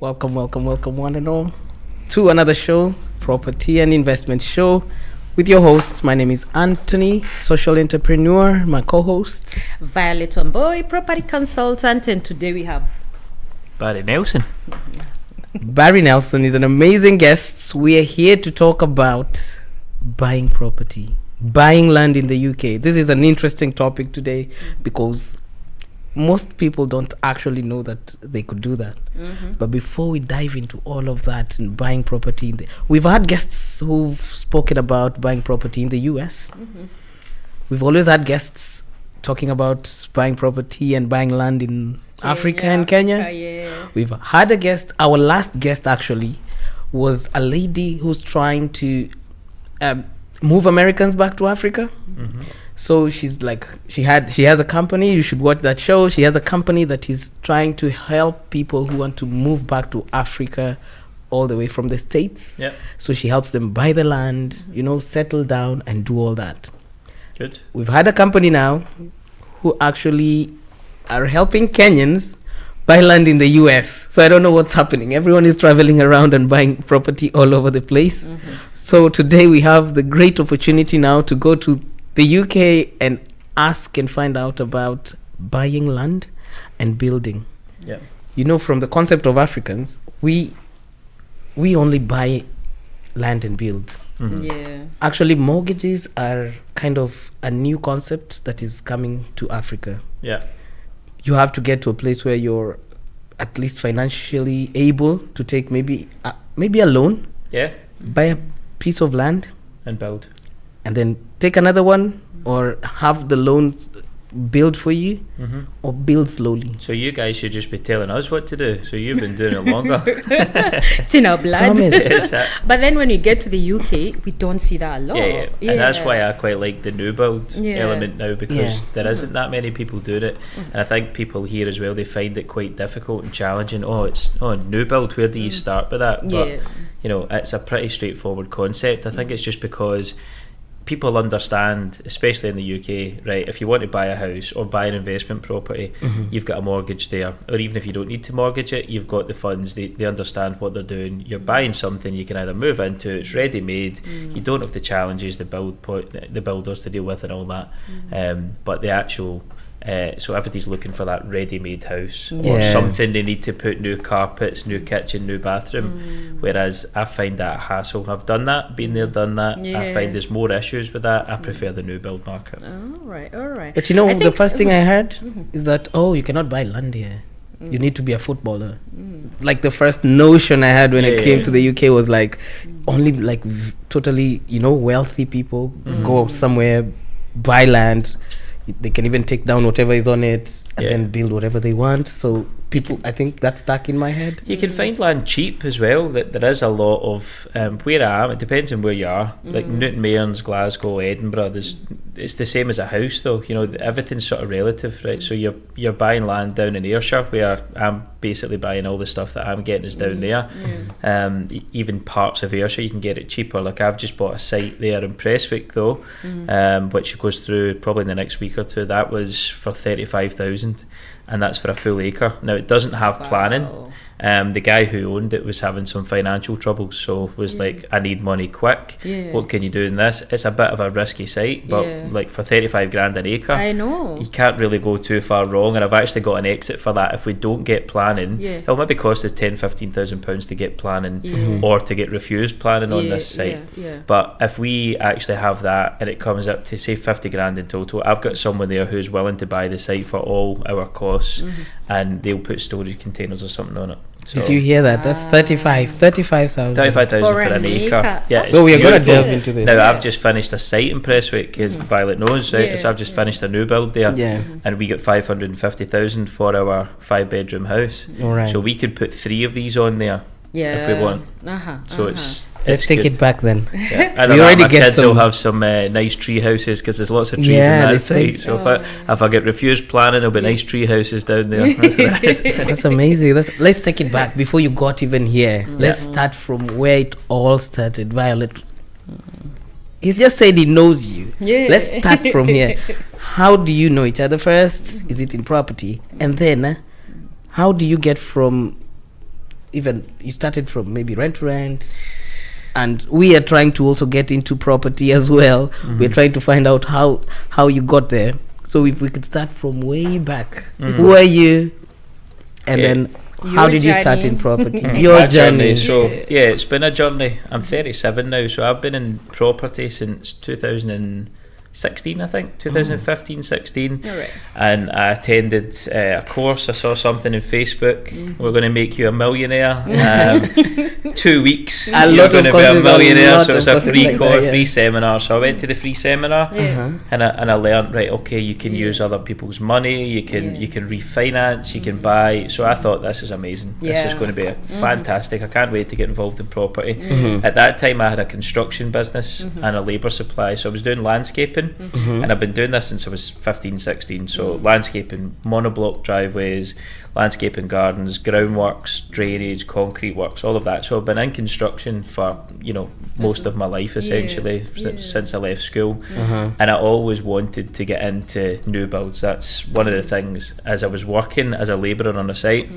Welcome, one and all, to another show, Property and Investment Show, with your hosts. My name is Anthony, social entrepreneur. My co-host, Violet Wamboy, property consultant, and today we have Barry Nelson. Barry Nelson is an amazing guest. We are here to talk about buying property, buying land in the UK. This is an interesting topic today because most people don't actually know that they could do that. But before we dive into all of that and buying property, we've had guests who've spoken about buying property in the US. We've always had guests talking about buying property and buying land in Africa and Kenya. Yeah. We've had a guest. Our last guest actually was a lady who's trying to move Americans back to Africa. So she's like, she has a company. You should watch that show. She has a company that is trying to help people who want to move back to Africa all the way from the States. Yep. So she helps them buy the land, settle down and do all that. Good. We've had a company now who actually are helping Kenyans buy land in the US. So I don't know what's happening. Everyone is traveling around and buying property all over the place. So today we have the great opportunity now to go to the UK and ask and find out about buying land and building. Yeah. From the concept of Africans, we only buy land and build. Yeah. Actually, mortgages are kind of a new concept that is coming to Africa. Yeah. You have to get to a place where you're at least financially able to take maybe a loan, Yeah. buy a piece of land, And build. and then take another one, or have the loans build for you, or build slowly. So you guys should just be telling us what to do. So you've been doing it longer. It's in our blood. Promise. Is that- But then when you get to the UK, we don't see that a lot. yeah. And that's why I quite like the new build element now, because Yeah. there isn't that many people doing it. And I think people here as well, they find it quite difficult and challenging. New build, where do you start with that? But it's a pretty straightforward concept. I think it's just because people understand, especially in the UK, right, if you want to buy a house or buy an investment property, you've got a mortgage there. Or even if you don't need to mortgage it, you've got the funds. They understand what they're doing. You're buying something you can either move into, it's ready made. You don't have the challenges the builders to deal with and all that. But the actual so everybody's looking for that ready-made house or something they need to put new carpets, new kitchen, new bathroom. Whereas I find that a hassle. I've done that, been there, done that. I find there's more issues with that. I prefer the new build market. All right. But the first thing I heard is that, you cannot buy land here. You need to be a footballer. Like the first notion I had when I came to the UK was like, only like totally, wealthy people go somewhere, buy land. They can even take down whatever is on it and then build whatever they want. So people, I think that's stuck in my head. You can find land cheap as well. That there is a lot of where I am. It depends on where you are. Like Newton Mearns, Glasgow, Edinburgh. It's the same as a house, though. Everything's sort of relative, right? So you're buying land down in Ayrshire, where I'm basically buying all the stuff that I'm getting is down there. Even parts of Ayrshire, you can get it cheaper. Like I've just bought a site there in Prestwick, though, which goes through probably in the next week or two. That was for 35,000. And that's for a full acre. Now it doesn't have planning. The guy who owned it was having some financial troubles, so was like, I need money quick. What can you do in this? It's a bit of a risky site, but like for 35 grand an acre, I know you can't really go too far wrong. And I've actually got an exit for that. If we don't get planning, it'll maybe cost us £10,000-15,000 to get planning or to get refused planning on this site. But if we actually have that and it comes up to say 50 grand in total, I've got someone there who's willing to buy the site for all our costs, and they'll put storage containers or something on it. So did you hear that? That's 35,000. 35,000 for an acre. Yeah, so we are going to beautiful. delve into this. Now I've just finished a site in Prestwick, as Violet knows, right? So I've just finished a new build there, and we got 550,000 for our 5-bedroom house. All right. So we could put 3 of these on there if we want. So let's take it back then. Yeah. We already my get kids some. will have some nice tree houses, because there's lots of trees in that site. So if I get refused planning, there'll be nice tree houses down there. That's amazing. Let's take it back before you got even here. Let's start from where it all started. Violet, he's just said he knows you. Let's start from here. How do you know each other first? Is it in property? And then how do you get from even you started from maybe rent to rent, and we are trying to also get into property as well. We're trying to find out how you got there. So if we could start from way back, who are you, and then how did you start in property? Your journey. So it's been a journey. I'm 37 now, so I've been in property since 2016, I think, 2015, 16. All right. And I attended a course. I saw something on Facebook. We're going to make you a millionaire. 2 weeks. You're going to be a millionaire. So it's a free course, free seminar. So I went to the free seminar, and I learned, right, okay, you can use other people's money. You can refinance. You can buy. So I thought, this is amazing. This is going to be fantastic. I can't wait to get involved in property. At that time, I had a construction business and a labour supply. So I was doing landscaping. And I've been doing this since I was 15, 16. So landscaping, monoblock driveways, landscaping gardens, groundworks, drainage, concrete works, all of that. So I've been in construction for most of my life essentially since I left school. And I always wanted to get into new builds. That's one of the things. As I was working as a labourer on a site,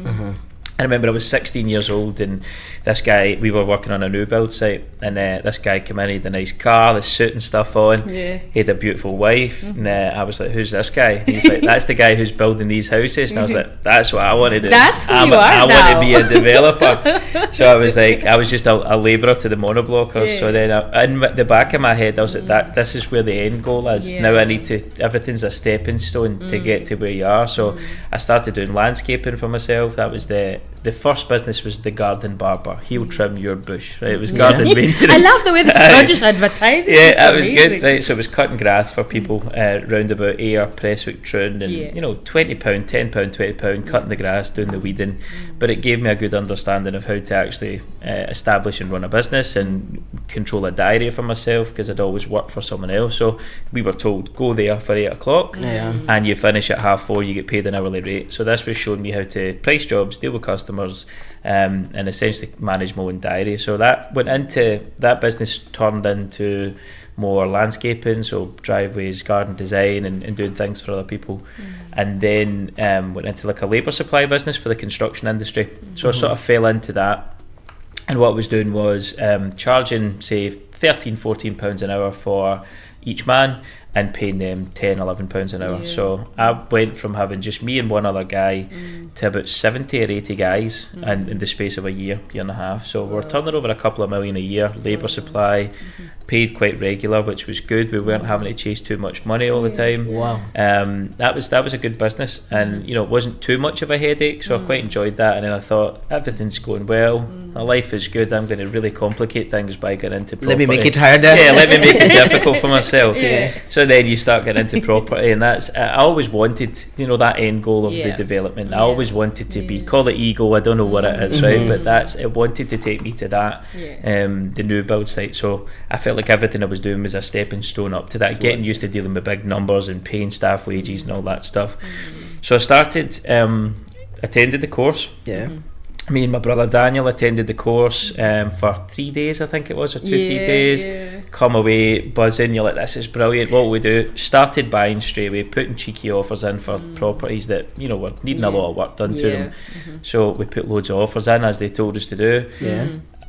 I remember I was 16 years old, and this guy, we were working on a new build site, and this guy came in, he had a nice car, the suit and stuff on, he had a beautiful wife, and I was like, who's this guy? And he's like, that's the guy who's building these houses. And I was like, that's what I want to do. That's who you are I now. want to be a developer. So I was like, I was just a labourer to the monoblockers. So then in the back of my head, I was like, this is where the end goal is. Now I need to, everything's a stepping stone to get to where you are. So I started doing landscaping for myself. That was the first business was the garden barber. He'll trim your bush, right? It was garden maintenance. I love the way the Scottish advertising. Yeah, it was good, right? So it was cutting grass for people round about Ayr, Prestwick, Troon, and £20, £10, £20, cutting the grass, doing the weeding. But it gave me a good understanding of how to actually establish and run a business and control a diary for myself, because I'd always worked for someone else. So we were told, go there for 8 o'clock and you finish at 4:30, you get paid an hourly rate. So this was showing me how to price jobs, deal with customers, and essentially manage my own diary. So that business turned into more landscaping, so driveways, garden design, and doing things for other people. And then went into like a labour supply business for the construction industry. So I sort of fell into that, and what I was doing was charging, say, £13-14 an hour for each man, and paying them £10-11 an hour. So I went from having just me and one other guy to about 70 or 80 guys in the space of a year and a half. So we're turning over a couple of million a year, labour supply, paid quite regular, which was good. We weren't having to chase too much money all the time. Wow. That was a good business, and it wasn't too much of a headache, so I quite enjoyed that. And then I thought, everything's going well, my life is good, I'm going to really complicate things by getting into property. Let me make it harder. Yeah, let me make it difficult for myself. So then you start getting into property, and that's, I always wanted, that end goal of the development. I always wanted to be, call it ego, I don't know what it is, right? But it wanted to take me to that, the new build site. So I felt like everything I was doing was a stepping stone up to that, getting used to dealing with big numbers and paying staff wages and all that stuff. So I started, attended the course. Me and my brother Daniel attended the course for 3 days, I think it was, or 3 days. Come away buzzing, you're like, this is brilliant, what will we do? Started buying straight away, putting cheeky offers in for properties that were needing a lot of work done to them. So we put loads of offers in as they told us to do.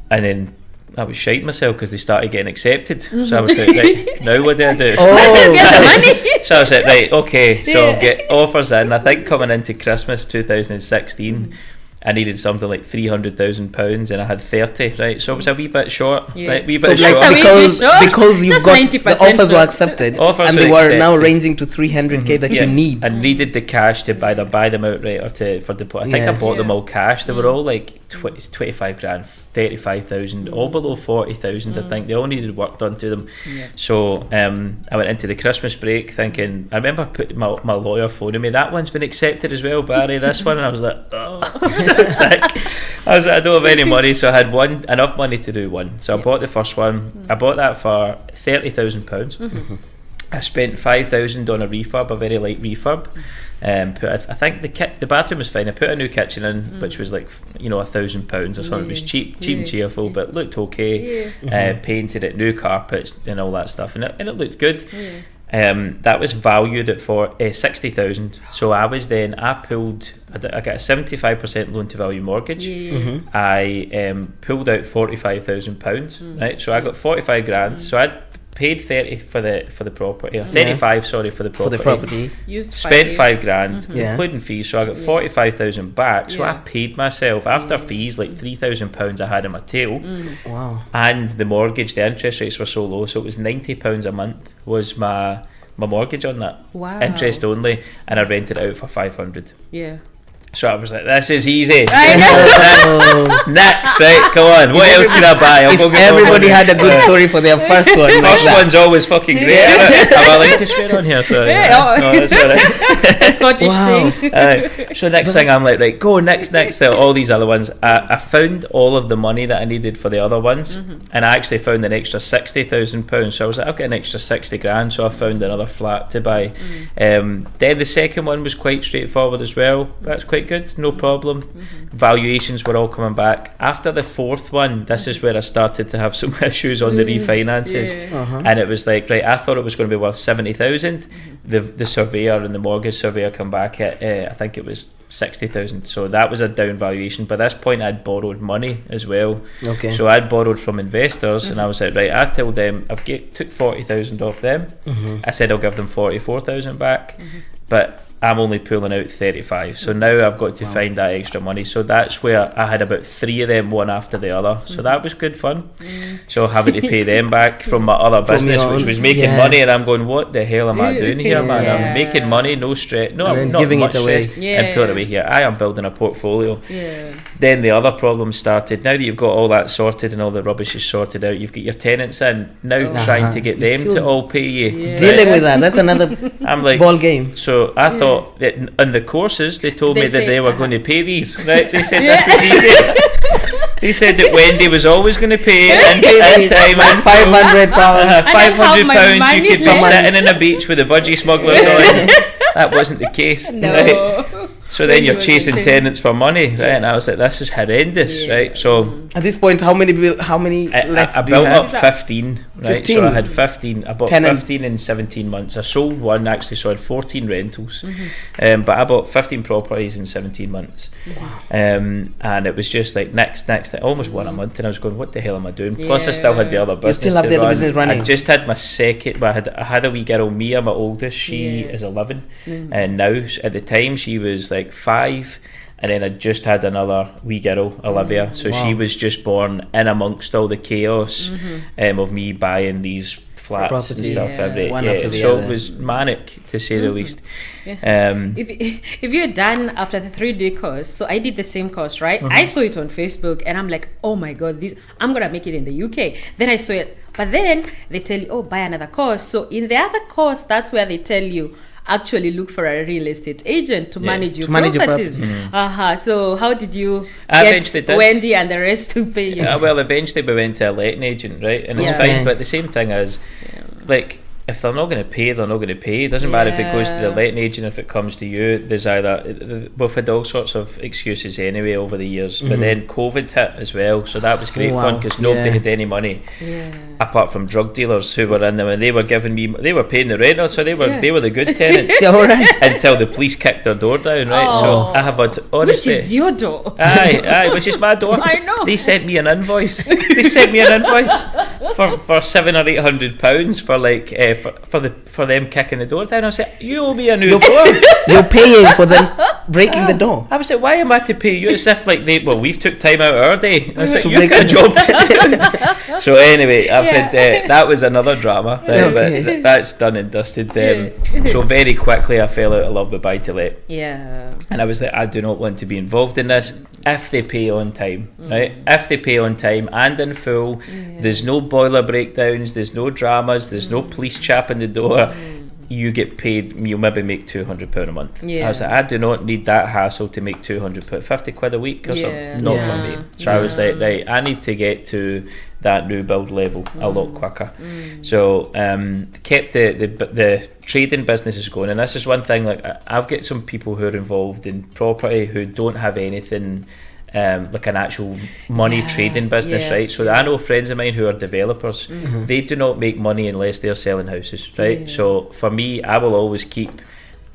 And then I was shite myself because they started getting accepted. So I was like, right, now what do I do? Get the money. So I was like, right, okay, so I'll get offers in. I think coming into Christmas 2016, I needed something like £300,000 and I had 30, right? So it was a wee bit short, right? Wee bit short. Because you've just got 90% the offers were accepted, and they were now ranging to 300k that you need. I needed the cash to either buy them outright or for deposit. I think I bought them all cash. They were all like 25 grand, 35,000, all below 40,000. I think they all needed work done to them. So I went into the Christmas break thinking, I remember putting my lawyer phoning me, that one's been accepted as well, Barry, this one, and I was like, oh, sick. I was like, I don't have any money, so I had enough money to do one. So I bought the first one. I bought that for £30,000. I spent £5,000 on a refurb, a very light refurb. I think the bathroom was fine. I put a new kitchen in, which was like £1,000 or something. It was cheap and cheerful, but looked okay. Painted it, new carpets and all that stuff, and it looked good. That was valued at 60,000. So I pulled. I got a 75% loan to value mortgage. I pulled out £45,000. Right, so I got 45 grand. So I paid 30 for the property, or 35 sorry for the property. Spent 5 grand including fees, so I got 45,000 back. So I paid myself after fees like £3,000 I had in my tail. Wow. And the mortgage, the interest rates were so low, so it was £90 a month was my mortgage on that. Wow. Interest only, and I rented it out for 500. Yeah. So I was like, this is easy. I know. Next, right? Come on. What else can I buy? If everybody had a good story for their first one. First one's always fucking great. Am I allowed to swear on here? Sorry. No, that's all right. It's a Scottish thing. So next thing I'm like, right, go next. All these other ones. I found all of the money that I needed for the other ones, and I actually found an extra £60,000. So I was like, I've got an extra 60 grand. So I found another flat to buy. Then the second one was quite straightforward as well. That's quite good, no problem. Valuations were all coming back. After the fourth one, this is where I started to have some issues on the refinances. And it was like, right, I thought it was going to be worth 70,000. The surveyor and the mortgage surveyor come back at I think it was 60,000. So that was a down valuation. By this point I'd borrowed money as well. So I'd borrowed from investors, and I was like, right, I told them took 40,000 off them. I said I'll give them 44,000 back, but I'm only pulling out 35, so now I've got to find that extra money. So that's where I had about 3 of them, one after the other. So that was good fun. So having to pay them back from my other business, which was making money, and I'm going, what the hell am I doing here, man? I'm making money, no stress, I'm not giving much it away, stress, and pulling it away here. I am building a portfolio. Then the other problem started. Now that you've got all that sorted and all the rubbish is sorted out, you've got your tenants in. Now trying to get them to all pay you. Dealing with that's another ball game. So I thought that on the courses they told me that they were going to pay these. Right? They said this is easy. They said that Wendy was always going to pay in time, and £500. £500 you could be sitting in a beach with the budgie smugglers on. That wasn't the case. No. Right? So then you're chasing tenants for money, right? And I was like, this is horrendous, right? So at this point, how many I built up 15, right? 15? So I had 15. I bought tenants. 15 in 17 months. I sold one actually, so I had 14 rentals. But I bought 15 properties in 17 months. Wow. And it was just like next, almost one a month, and I was going, what the hell am I doing? Plus I still had the other business. You still have the other business running. I just had my second, but I had a wee girl, Mia, my oldest. She is 11, and now at the time she was like 5, and then I just had another wee girl, Olivia. So she was just born in amongst all the chaos of me buying these flats properties and stuff. So it was manic, to say the least. If you're done after the 3-day course, so I did the same course, right? I saw it on Facebook, and I'm like, oh my god, I'm gonna make it in the UK. Then I saw it, but then they tell you, oh, buy another course. So in the other course, that's where they tell you, actually look for a real estate agent to manage your properties. So how did you get Wendy and the rest to pay you? Well, eventually we went to a letting agent, right? And it's fine, but the same thing is, like, if they're not going to pay, they're not going to pay. It doesn't matter if it goes to the letting agent, if it comes to you. There's we've had all sorts of excuses anyway over the years. But then COVID hit as well, so that was great fun because nobody had any money apart from drug dealers who were in them, and they were paying the rent, so they were the good tenants until the police kicked their door down, right? So I have had, honestly, which is your door? Aye, which is my door. I know. They sent me an invoice. for £700 or £800 for like. For them kicking the door down. I said, you owe me a new door. You're paying for them breaking the door. I was like, why am I to pay you? As if like we've took time out of our day. I was like, you've got a job to do. So anyway, I've had that was another drama, right? But that's done and dusted. So very quickly I fell out of love with buy to let. And I was like, I do not want to be involved in this if they pay on time, right? If they pay on time and in full, there's no boiler breakdowns, there's no dramas, there's no police chap in the door. You get paid, you'll maybe make £200 a month. I was like, I do not need that hassle to make £200, 50 quid a week or something. Not for me. So I was like, right, I need to get to that new build level a lot quicker. So kept the trading businesses going, and this is one thing, like I've got some people who are involved in property who don't have anything like an actual money trading business, right? So I know friends of mine who are developers. They do not make money unless they're selling houses, right? So for me, I will always keep.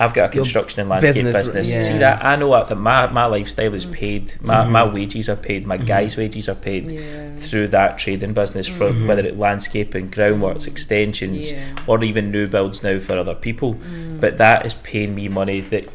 I've got a construction and landscape business. See that? I know that my lifestyle is paid. My wages are paid. My guys' wages are paid through that trading business, from whether it's landscaping, groundworks, extensions, or even new builds now for other people. But that is paying me money that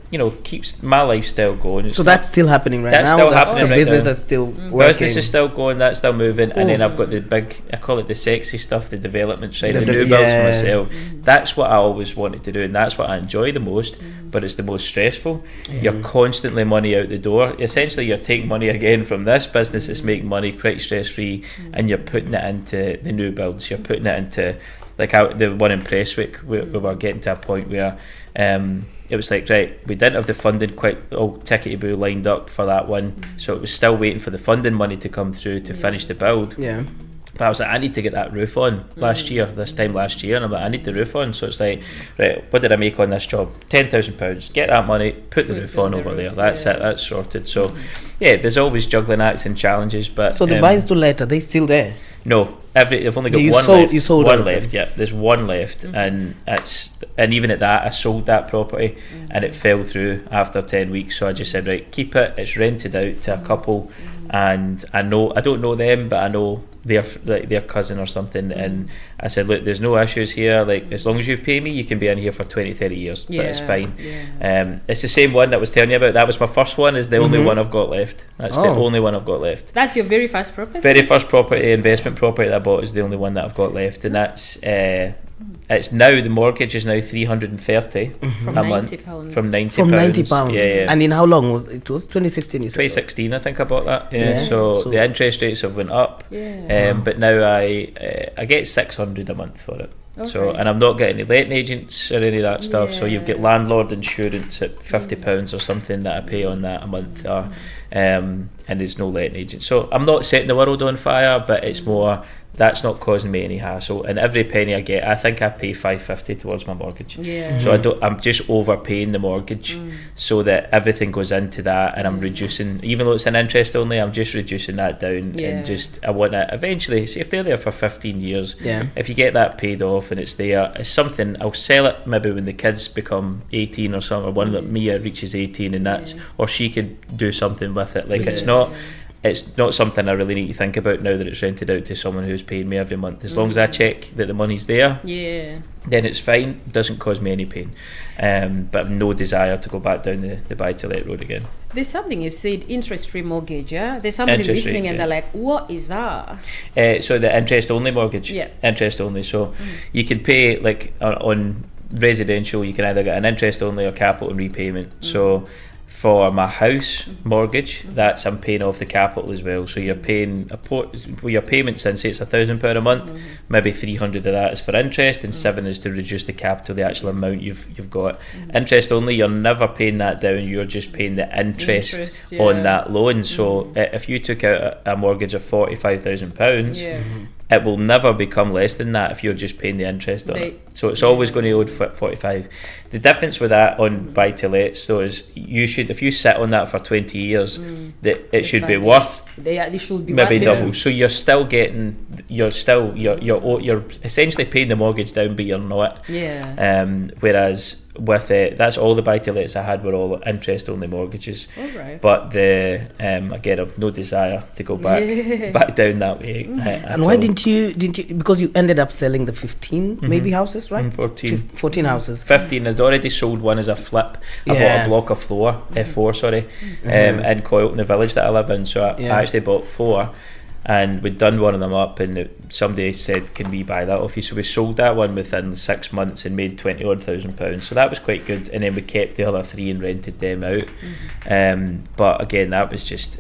keeps my lifestyle going. So that's still happening right now. That's still happening right business now. Is still working. Business is still going. That's still moving. And then I've got the big, I call it the sexy stuff, the development side, the new builds for myself. That's what I always wanted to do, and that's what I enjoy the most. But it's the most stressful. You're constantly money out the door. Essentially, you're taking money again from this business that's making money quite stress free, and you're putting it into the new builds. You're putting it into the one in Prestwick. We were getting to a point where it was like, right, we didn't have the funding quite all tickety-boo lined up for that one, so it was still waiting for the funding money to come through to finish the build. But I was like, I need to get that roof on this time last year, and I'm like, I need the roof on. So it's like, right, what did I make on this job? £10,000. Get that money, put the roof on over there. That's it, that's sorted. So there's always juggling acts and challenges. But so the buys to let, are they still there? No, they've only got one left. You sold one left, yeah. There's one left, and even at that, I sold that property, and it fell through after 10 weeks. So I just said, right, keep it. It's rented out to a couple, and I don't know them, but I know their cousin or something, and I said, look, there's no issues here, like as long as you pay me, you can be in here for 20-30 years, but it's fine. It's the same one that I was telling you about. That was my first one, is the only one I've got left. That's the only one I've got left. That's your very first property? Very first property, investment property that I bought is the only one that I've got left, and that's it's now, the mortgage is now £330 a month from £90. Yeah. And in how long was it? Was 2016? You said 2016, I think I bought that. So the interest rates have went up. But now I get £600 a month for it. So, and I'm not getting any letting agents or any of that stuff. So you've got landlord insurance at £50 or something that I pay on that a month, and there's no letting agent. So I'm not setting the world on fire, but it's more, that's not causing me any hassle. And every penny I get, I think I pay $550 towards my mortgage. So I'm just overpaying the mortgage, so that everything goes into that, and I'm reducing, even though it's an interest only, I'm just reducing that down. And just, I want to eventually, see if they're there for 15 years, if you get that paid off and it's there, it's something, I'll sell it maybe when the kids become 18 or something, or one that Mia reaches 18, and that's, or she could do something with it. Like it's not something I really need to think about now that it's rented out to someone who's paying me every month. As long as I check that the money's there, then it's fine. It doesn't cause me any pain. But I've no desire to go back down the buy-to-let road again. There's something you said, interest-free mortgage, yeah? There's somebody listening and they're like, what is that? So the interest-only mortgage. Interest-only. So you can pay, like, on residential, you can either get an interest-only or capital and repayment. So for my house mortgage, that's, I'm paying off the capital as well. So you're paying your payment, since it's £1,000 a month, maybe 300 of that is for interest, and 7 is to reduce the capital, the actual amount you've got. Interest only, you're never paying that down. You're just paying the interest on that loan. So if you took out a mortgage of £45,000, it will never become less than that if you're just paying the interest on it. So it's always going to owe 45. The difference with that on buy-to-lets, though, is you should, if you sit on that for 20 years, that it should be worth they should be maybe double. So you're still getting, you're essentially paying the mortgage down, but you're not. Whereas with that's all the buy-to-lets I had were all interest-only mortgages. But again, I've no desire to go back down that way. And why didn't you? Because you ended up selling the 15 maybe houses, right? 14 houses. 15. I'd already sold one as a flip. I bought a block of four, in Coylton, the village that I live in. So I actually bought 4. And we'd done one of them up, and somebody said, can we buy that off you? So we sold that one within 6 months and made £20,000. So that was quite good. And then we kept the other 3 and rented them out. But again, that was just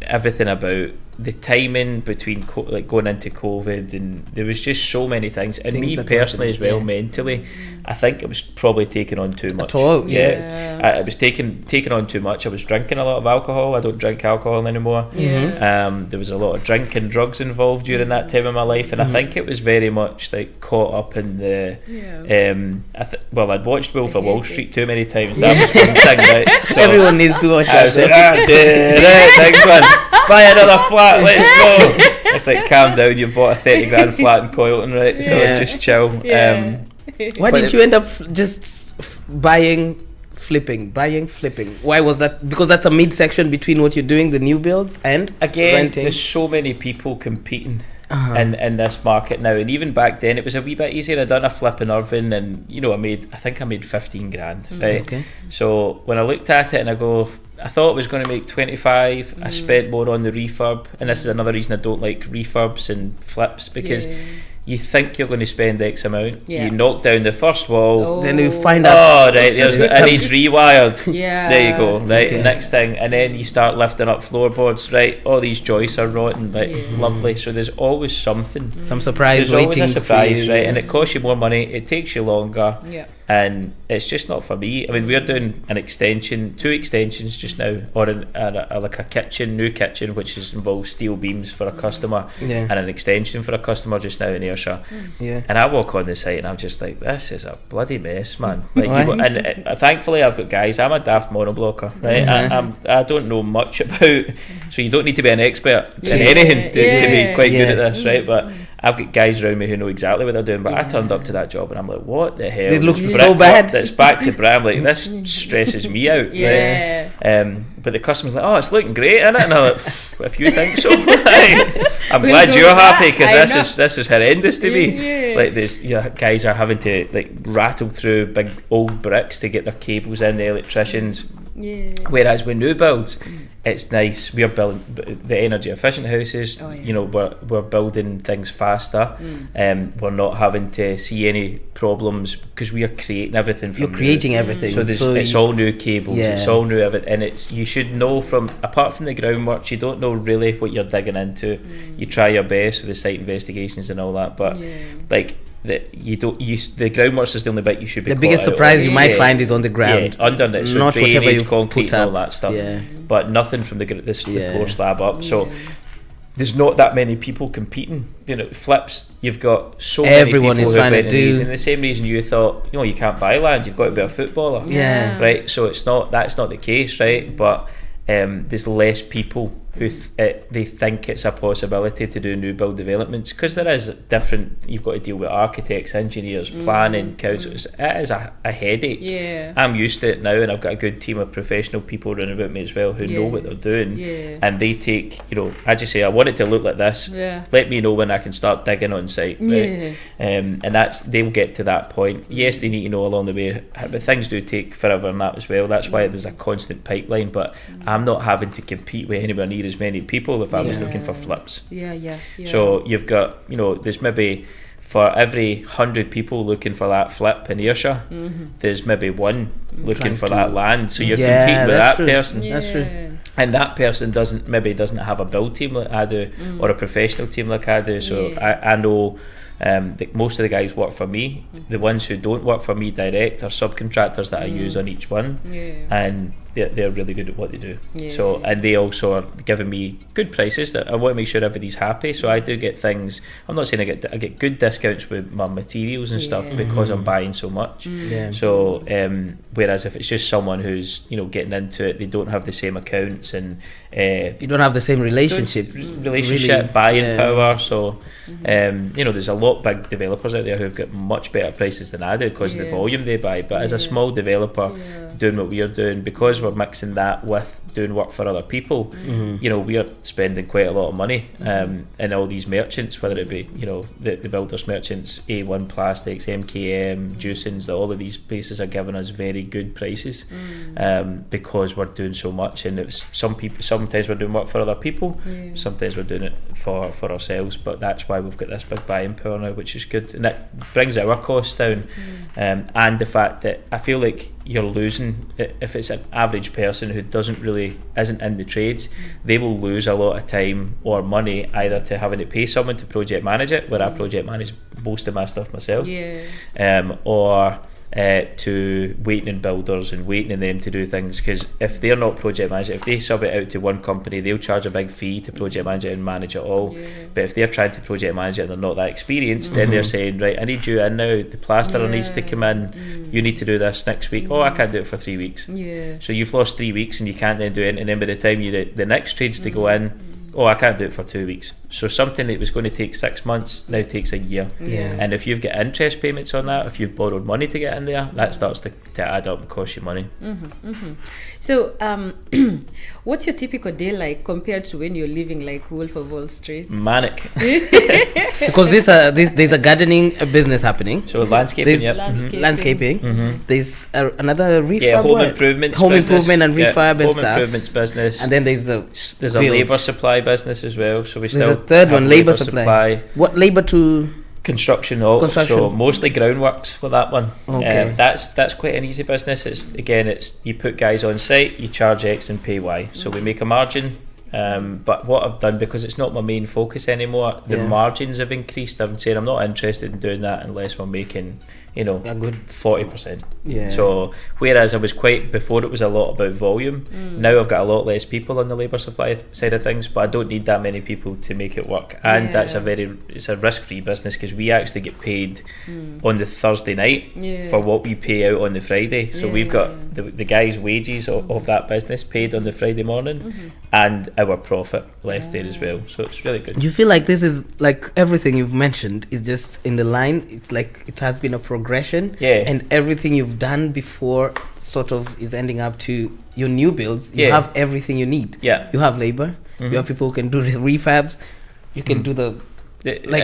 everything about the timing between like going into COVID, and there was just so many things. And Things me that personally happened, as well, yeah. mentally, I think it was probably taking on too much. At all? Yeah. I was taking on too much. I was drinking a lot of alcohol. I don't drink alcohol anymore. There was a lot of drink and drugs involved during that time of my life, and I think it was very much like caught up in the I'd watched Wolf of Wall Street too many times. That was one thing, right? So Everyone needs to watch I was like, that. next one, buy another flat, let's go. It's like, calm down, you've bought a 30 grand flat in Coylton, right? So just chill. Why didn't you end up just buying, flipping? Why was that? Because that's a midsection between what you're doing, the new builds, and again, renting. there's so many people competing in this market now, and even back then it was a wee bit easier. I done a flip in Irvine, and I think I made 15 grand, right? Okay. So when I looked at it and I thought I was going to make 25. I spent more on the refurb, and this is another reason I don't like refurbs and flips, because you think you're going to spend X amount, you knock down the first wall, then you find out, right, it needs rewired. There you go, right, next thing, and then you start lifting up floorboards, right, all these joists are rotten, like, lovely. So there's always something, some surprise there's waiting always a surprise, for you, right, and it costs you more money, it takes you longer, and it's just not for me. I mean, we're doing two extensions just now, or like a new kitchen, which involves steel beams for a customer, and an extension for a customer just now in Ayrshire. And I walk on the site and I'm just like, this is a bloody mess, man. Like, thankfully I've got guys. I'm a daft monoblocker, right? I don't know much about, so you don't need to be an expert in anything to be quite good at this, right? But I've got guys around me who know exactly what they're doing, but I turned up to that job and I'm like, what the hell? It looks so bad. That's back to brick. I'm like, this stresses me out. Right? But the customer's like, oh, it's looking great, isn't it? And I'm like, if you think so, I'm glad you're happy, because this is horrendous to me. Like, there's guys are having to like rattle through big old bricks to get their cables in, the electricians. Whereas with new builds, it's nice. We're building the energy efficient houses. We're building things faster. We're not having to see any problems because we are creating everything from. You're creating everything. So it's all new cables. It's all new everything, and you should know apart from the groundworks, you don't know really what you're digging into. You try your best with the site investigations and all that, but like. The groundworks is the only bit you should be. The biggest surprise you might find is on the ground, under it. So not whatever you concrete put and up. all that stuff, but nothing from the floor slab up. So there's not that many people competing. Flips, you've got so everyone many people is who trying are to do. And the same reason you thought, you can't buy land, you've got to be a footballer, right? So that's not the case, right? But there's less people who they think it's a possibility to do new build developments, because there is different. You've got to deal with architects, engineers, planning, councils. It is a headache. I'm used to it now, and I've got a good team of professional people running about me as well who know what they're doing, and they take, I just say, I want it to look like this. Let me know when I can start digging on site, right? And they'll get to that point. Yes, they need to know along the way, but things do take forever and that as well. That's why there's a constant pipeline, but I'm not having to compete with anywhere near as many people if I was looking for flips. So you've got, there's maybe for every 100 people looking for that flip in Ayrshire, there's maybe one looking for that land. So you're competing with that person. That's true. And that person doesn't have a build team like I do, or a professional team like I do. So I know most of the guys work for me. The ones who don't work for me direct are subcontractors that I use on each one, and they're really good at what they do. So, and they also are giving me good prices that I want to make sure everybody's happy. So I do get things. I'm not saying I get good discounts with my materials and stuff because I'm buying so much. So whereas if it's just someone who's getting into it, they don't have the same accounts, and you don't have the same relationship buying power. So there's a lot of big developers out there who've got much better prices than I do because of the volume they buy. But as a small developer doing what we're doing, because we're mixing that with doing work for other people, we are spending quite a lot of money in all these merchants, whether it be the builders merchants, A1 Plastics, MKM, Juicens. All of these places are giving us very good prices because we're doing so much. And it's sometimes we're doing work for other people, sometimes we're doing it for ourselves, but that's why we've got this big buying power now, which is good, and it brings our costs down. And the fact that I feel like you're losing. If it's an average person who isn't in the trades, they will lose a lot of time or money either to having to pay someone to project manage it, where I project manage most of my stuff myself, or to waiting on builders and waiting on them to do things, because if they're not project managing, if they sub it out to one company, they'll charge a big fee to project manage it and manage it all. But if they're trying to project manage it and they're not that experienced, then they're saying, right, I need you in now, the plasterer needs to come in, you need to do this next week. Oh, I can't do it for 3 weeks. So you've lost 3 weeks and you can't then do it, and then by the time the next trades to go in, oh, I can't do it for 2 weeks. So something that was going to take 6 months now takes a year. And if you've got interest payments on that, if you've borrowed money to get in there, that starts to add up and cost you money. So what's your typical day like compared to when you're living like Wolf of Wall Street? Manic. Because there's a gardening business happening. So landscaping, landscaping. There's another refurb. Home improvement and refurb and home stuff. Improvements business. And then there's a labour supply business as well. So there's a third one, labour supply. What labour to? Construction. So mostly groundworks with that one. That's quite an easy business. It's you put guys on site, you charge X and pay Y, so we make a margin. But what I've done, because it's not my main focus anymore, the margins have increased. I'm saying I'm not interested in doing that unless we're making a good 40%. So whereas I was before it was a lot about volume, now I've got a lot less people on the labour supply side of things, but I don't need that many people to make it work. And that's it's a risk-free business, because we actually get paid on the Thursday night for what we pay out on the Friday. So we've got the guys' wages of that business paid on the Friday morning, and our profit left there as well. So it's really good. You feel like this is like everything you've mentioned is just in the line. It's like it has been a progression, and everything you've done before sort of is ending up to your new builds. You have everything you need. You have labor, you have people who can do the refabs, you can do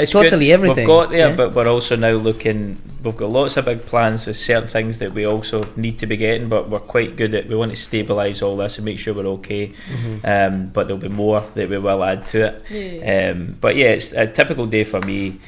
totally everything. We've got there, but we're also now looking, we've got lots of big plans with certain things that we also need to be getting, but we're quite good at, we want to stabilise all this and make sure we're okay. But there'll be more that we will add to it. But it's a typical day for me.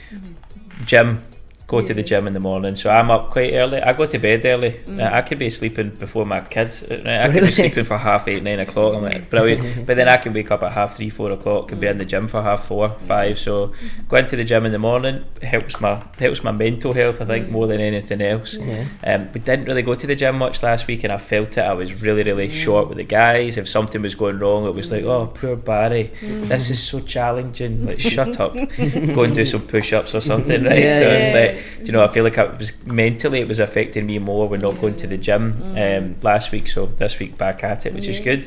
Gym, go to the gym in the morning. So I'm up quite early. I go to bed early. I could be sleeping before my kids. I could be sleeping for 8:30, 9 o'clock. I'm like, brilliant. But then I can wake up at 3:30, 4 o'clock and be in the gym for 4:30, 5. So going to the gym in the morning helps my mental health, I think, more than anything else. We didn't really go to the gym much last week, and I felt it. I was really short with the guys. If something was going wrong, it was like, oh, poor Barry, this is so challenging. Like, shut up. Go and do some push-ups or something, right? So it's like, I feel like it was affecting me more. We're not going to the gym last week, so this week back at it, which is good.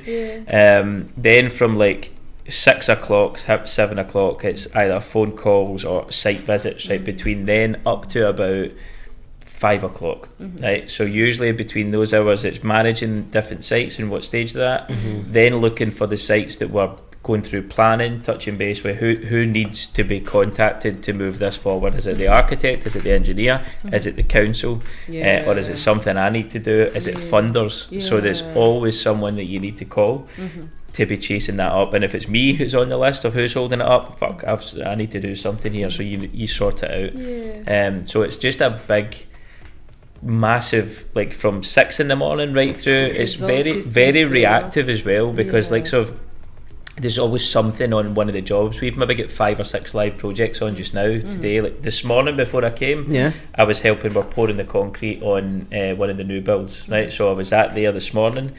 Then from like 6 o'clock, 7 o'clock, it's either phone calls or site visits. Right, between then up to about 5 o'clock. Right, so usually between those hours, it's managing different sites and what stage they're at. Then looking for the sites that were going through planning, touching base with who needs to be contacted to move this forward. Is it the architect? Is it the engineer? Is it the council? Or is it something I need to do? Is it funders? So there's always someone that you need to call to be chasing that up. And if it's me who's on the list of who's holding it up, I need to do something here. So you sort it out. So it's just a big, massive, like from 6 in the morning right through. It's very reactive as well, because like sort of there's always something on one of the jobs. We've maybe got 5 or 6 live projects on just now today. Like this morning before I came, I was helping, we're pouring the concrete on one of the new builds, right? So I was there this morning,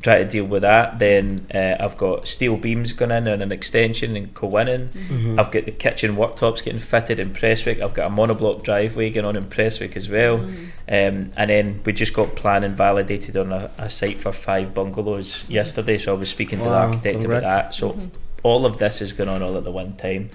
trying to deal with that. Then I've got steel beams going in and an extension and co-winning. I've got the kitchen worktops getting fitted in Prestwick. I've got a monoblock driveway going on in Prestwick as well. And then we just got planning validated on a site for 5 bungalows yesterday, so I was speaking to the architect about that. So all of this is going on all at the one time.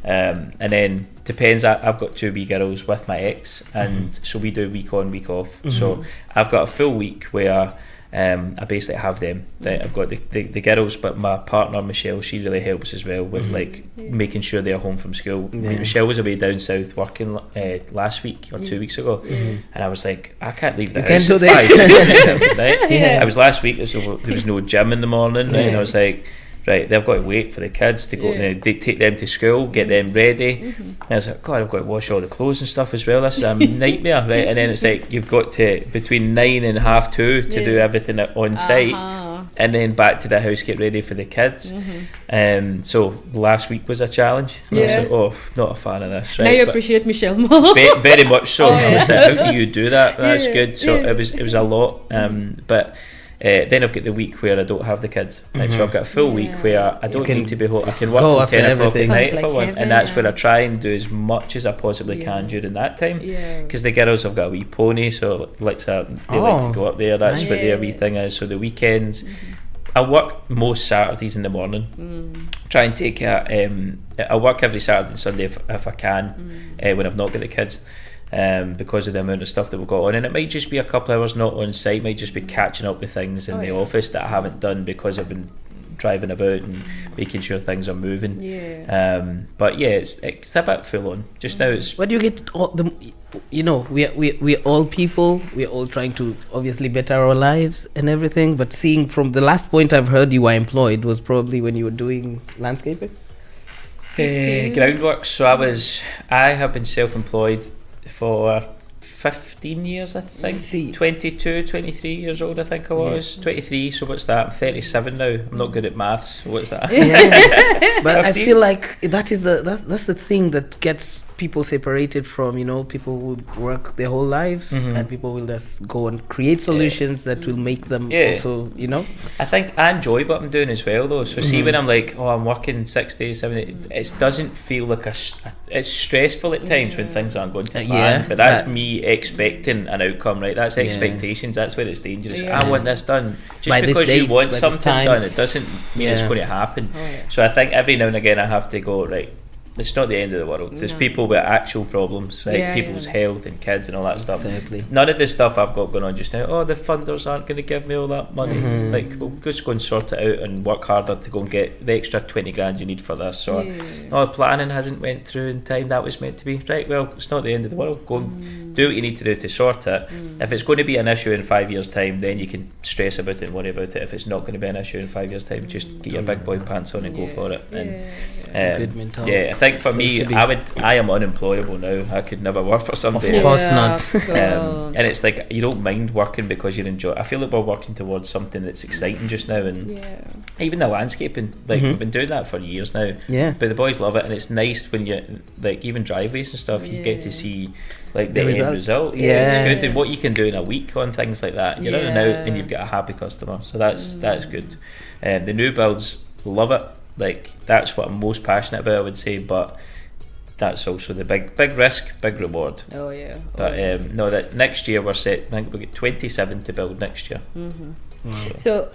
And then depends, I've got 2 wee girls with my ex, and so we do week on, week off. So I've got a full week where I basically have them. I've got the girls, but my partner Michelle, she really helps as well with like making sure they're home from school. Michelle was away down south working last week or 2 weeks ago, and I was like, I can't leave the house at 5. Right? I was last week, there was no gym in the morning, right? And I was like, right, they've got to wait for the kids to go. They take them to school, get them ready. And I was like, God, I've got to wash all the clothes and stuff as well. This is a nightmare, right? And then it's like you've got to between 9 and 2:30 to do everything on site, and then back to the house, get ready for the kids. So last week was a challenge. I was like, oh, not a fan of this. Right? Now you appreciate Michelle more. Very much so. I was like, how do you do that? That's good. So it was a lot. But then I've got the week where I don't have the kids, right? So I've got a full week where I don't need to be home. I can work till 10 o'clock at night if I want, and that's where I try and do as much as I possibly can during that time, because the girls have got a wee pony, so they like to go up there. That's what their wee thing is. So the weekends I work most Saturdays in the morning. Try and take I work every Saturday and Sunday if I can, when I've not got the kids, because of the amount of stuff that we've got on, and it might just be a couple hours not on site, might just be catching up with things in the office that I haven't done because I've been driving about and making sure things are moving. But yeah, it's a bit full on just now. It's where do you get all the, we're all people, we're all trying to obviously better our lives and everything, but seeing from the last point I've heard you were employed was probably when you were doing landscaping, groundworks. So I have been self-employed for 15 years, I think. 22, 23 years old, I think I was. 23, so what's that? I'm 37 now. I'm not good at maths, so what's that? But I feel like that's the thing that gets people separated from, people who work their whole lives, and people will just go and create solutions that will make them also, I think I enjoy what I'm doing as well, though. So see, when I'm like, I'm working 6 days, 7 days, it doesn't feel like it's stressful at times when things aren't going to plan, but that's me expecting an outcome, right? That's expectations. That's where it's dangerous. I want this done. Just by because you want something done, it doesn't mean it's going to happen. So I think every now and again I have to go, right, it's not the end of the world. There's people with actual problems, right? People's health and kids and all that stuff. Exactly. None of the stuff I've got going on just now, the funders aren't going to give me all that money. Like, we'll just go and sort it out and work harder to go and get the extra 20 grand you need for this. Or, planning hasn't went through in time that was meant to be. Right, well, it's not the end of the world. Go and do what you need to do to sort it. If it's going to be an issue in 5 years' time, then you can stress about it and worry about it. If it's not going to be an issue in 5 years' time, just get your big boy pants on and go for it. And good mentality. I think for me, I am unemployable now. I could never work for somebody. Of course not. And it's like you don't mind working because you enjoy. I feel like we're working towards something that's exciting just now, and even the landscaping. Like we've been doing that for years now. But the boys love it, and it's nice when you like even driveways and stuff. You get to see like the end result. It's good, and what you can do in a week on things like that. You're in and out, and you've got a happy customer. So that's good. The new builds love it. Like that's what I'm most passionate about, I would say, but that's also the big risk, big reward. But no, that next year we're set. I think we get 27 to build next year. So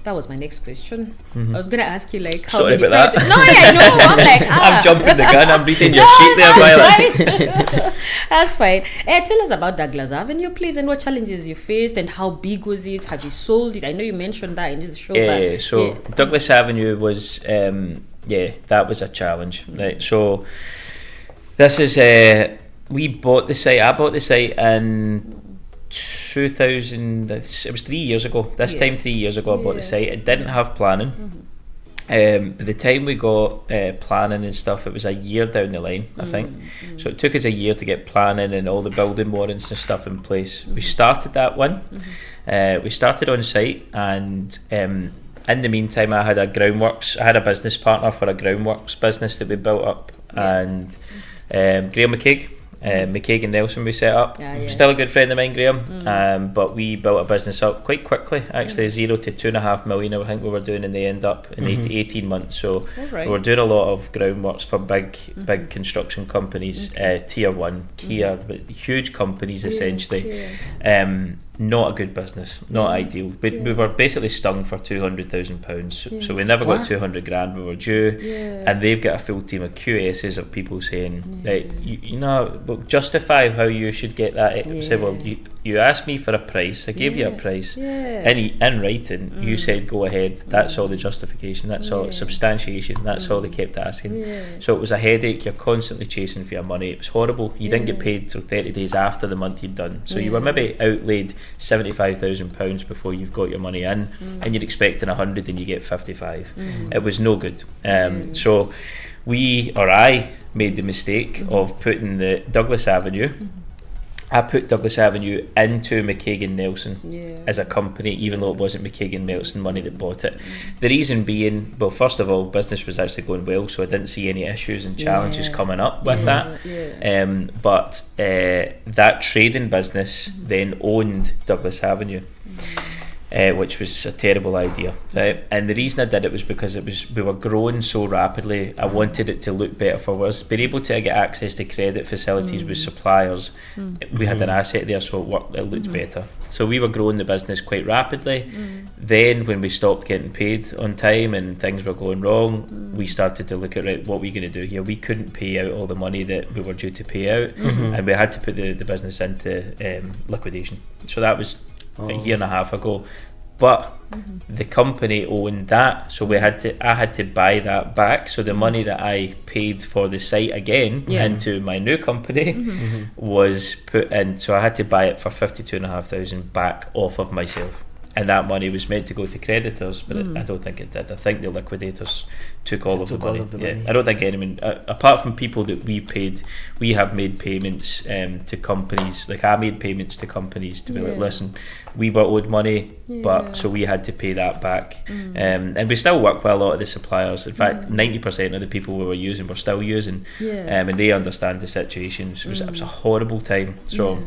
that was my next question. I was going to ask you how sorry many about that. No, I know. I'm like I'm jumping the gun. I'm reading your sheet there, Violet. That's fine. Tell us about Douglas Avenue, please, and what challenges you faced, and how big was it? Have you sold it? I know you mentioned that in the show. Douglas Avenue was that was a challenge, right? So this is we bought the site. I bought the site in 2000. It was 3 years ago. This time 3 years ago, I bought the site. It didn't have planning. By the time we got planning and stuff, it was a year down the line, I think. So it took us a year to get planning and all the building warrants and stuff in place. We started that one. We started on site, and in the meantime, I had a business partner for a groundworks business that we built up, and Graham McCaig and Nelson we set up. Still a good friend of mine, Graham, but we built a business up quite quickly, actually 0 to 2.5 million I think we were doing in the end up in 18 months. So we were doing a lot of groundworks for big construction companies, tier 1, Kia, but huge companies essentially. Not a good business, not ideal. We were basically stung for £200,000, so we never got 200 grand we were due, and they've got a full team of QSs of people saying, justify how you should get that. Say, well, you you asked me for a price, I gave you a price. In writing, you said go ahead. That's all the justification. That's all substantiation. That's all they kept asking. So it was a headache. You're constantly chasing for your money. It was horrible. You didn't get paid till 30 days after the month you'd done. So you were maybe outlaid £75,000 before you've got your money in, and you're expecting 100 and you get 55. It was no good. So I made the mistake of putting the Douglas Avenue. I put Douglas Avenue into McKagan Nelson as a company, even though it wasn't McKagan Nelson money that bought it. The reason being, well, first of all, business was actually going well, so I didn't see any issues and challenges coming up with that. But that trading business then owned Douglas Avenue. Which was a terrible idea, right? And the reason I did it was because we were growing so rapidly. I wanted it to look better for us. Being able to get access to credit facilities with suppliers, we had an asset there, so it looked better. So we were growing the business quite rapidly. Then when we stopped getting paid on time and things were going wrong, we started to look at, right, what are we going to do here? We couldn't pay out all the money that we were due to pay out, and we had to put the business into liquidation. So that was a year and a half ago, but the company owned that, so I had to buy that back. So the money that I paid for the site again into my new company was put in. So I had to buy it for $52,500 back off of myself, and that money was meant to go to creditors, but I don't think it did. I think the liquidators took all of the money. I don't think anyone, apart from people that we paid, we have made payments to companies. Like I made payments to companies to be like, listen, we were owed money, but so we had to pay that back. And we still work with a lot of the suppliers. In fact, 90% of the people we were using we're still using, and they understand the situation. So it was a horrible time. So.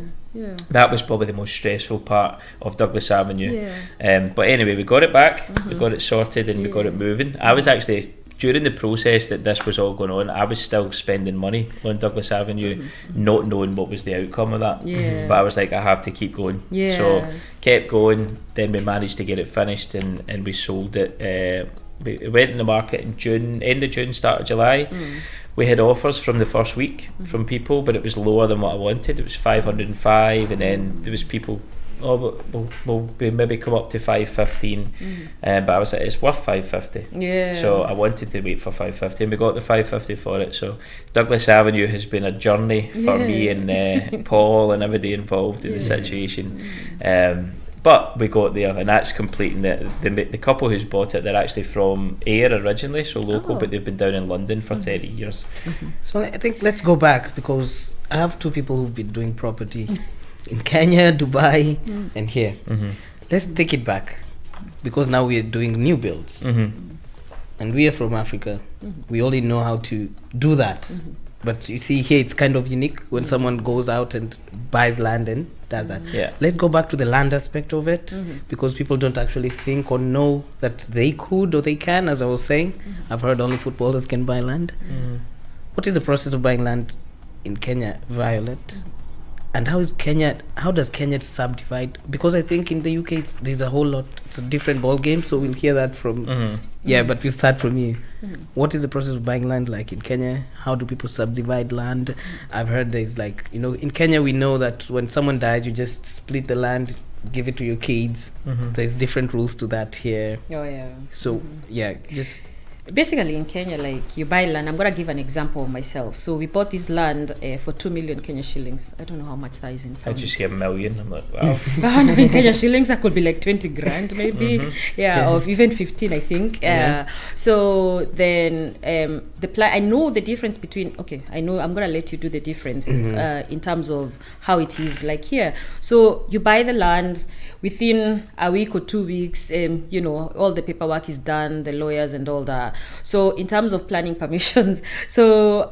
That was probably the most stressful part of Douglas Avenue. But anyway, we got it back, we got it sorted, and we got it moving. I was actually, during the process that this was all going on, I was still spending money on Douglas Avenue, not knowing what was the outcome of that. But I was like, I have to keep going. So kept going, then we managed to get it finished, and we sold it. We went in the market in June, end of June, start of July. We had offers from the first week from people, but it was lower than what I wanted. It was 505, and then there was people, we'll maybe come up to 515, but I was like, it's worth 550. So I wanted to wait for 550, and we got the 550 for it. So Douglas Avenue has been a journey for me and Paul and everybody involved in the situation. But we got there, and that's completing it. The couple who's bought it, they're actually from Ayr originally, so local, but they've been down in London for 30 years. So I think let's go back, because I have two people who've been doing property in Kenya, Dubai, and here. Let's take it back, because now we are doing new builds, and we are from Africa. We only know how to do that. But you see here, it's kind of unique when someone goes out and buys land and does that. Let's go back to the land aspect of it, because people don't actually think or know that they could or they can, as I was saying. I've heard only footballers can buy land. What is the process of buying land in Kenya, Violet? And how does Kenya subdivide? Because I think in the UK there's a whole lot, it's a different ball game, so we'll hear that from but we'll start from you. What is the process of buying land like in Kenya? How do people subdivide land? I've heard there's like, in Kenya we know that when someone dies, you just split the land, give it to your kids. There's different rules to that here. So just basically in Kenya, like, you buy land. I'm gonna give an example of myself. So we bought this land for 2 million Kenya shillings. I don't know how much that is in pounds. I just hear $1 million. I'm like, wow. In Kenya shillings, that could be like 20 grand maybe. Or even 15, I think. So then I know the difference between, I'm gonna let you do the difference in terms of how it is like here. So you buy the land, within a week or 2 weeks, all the paperwork is done, the lawyers and all that. So in terms of planning permissions, so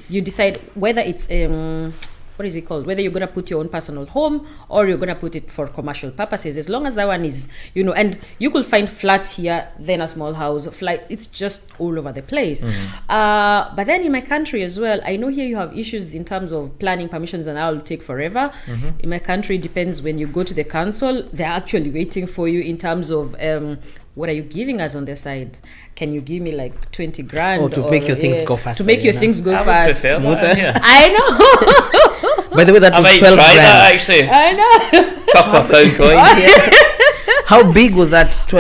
you decide whether it's what is it called? Whether you're going to put your own personal home or you're going to put it for commercial purposes. As long as that one is, and you could find flats here, then a small house, it's just all over the place. But then in my country as well, I know here you have issues in terms of planning permissions, and that will take forever. In my country, it depends. When you go to the council, they're actually waiting for you in terms of what are you giving us on the side? Can you give me like 20 grand? To make your things go faster. To make your things go fast. I would prefer that, I know. By the way, that I was might 12 try grand. that actually. I know. Couple of pound coins. How big was that? 2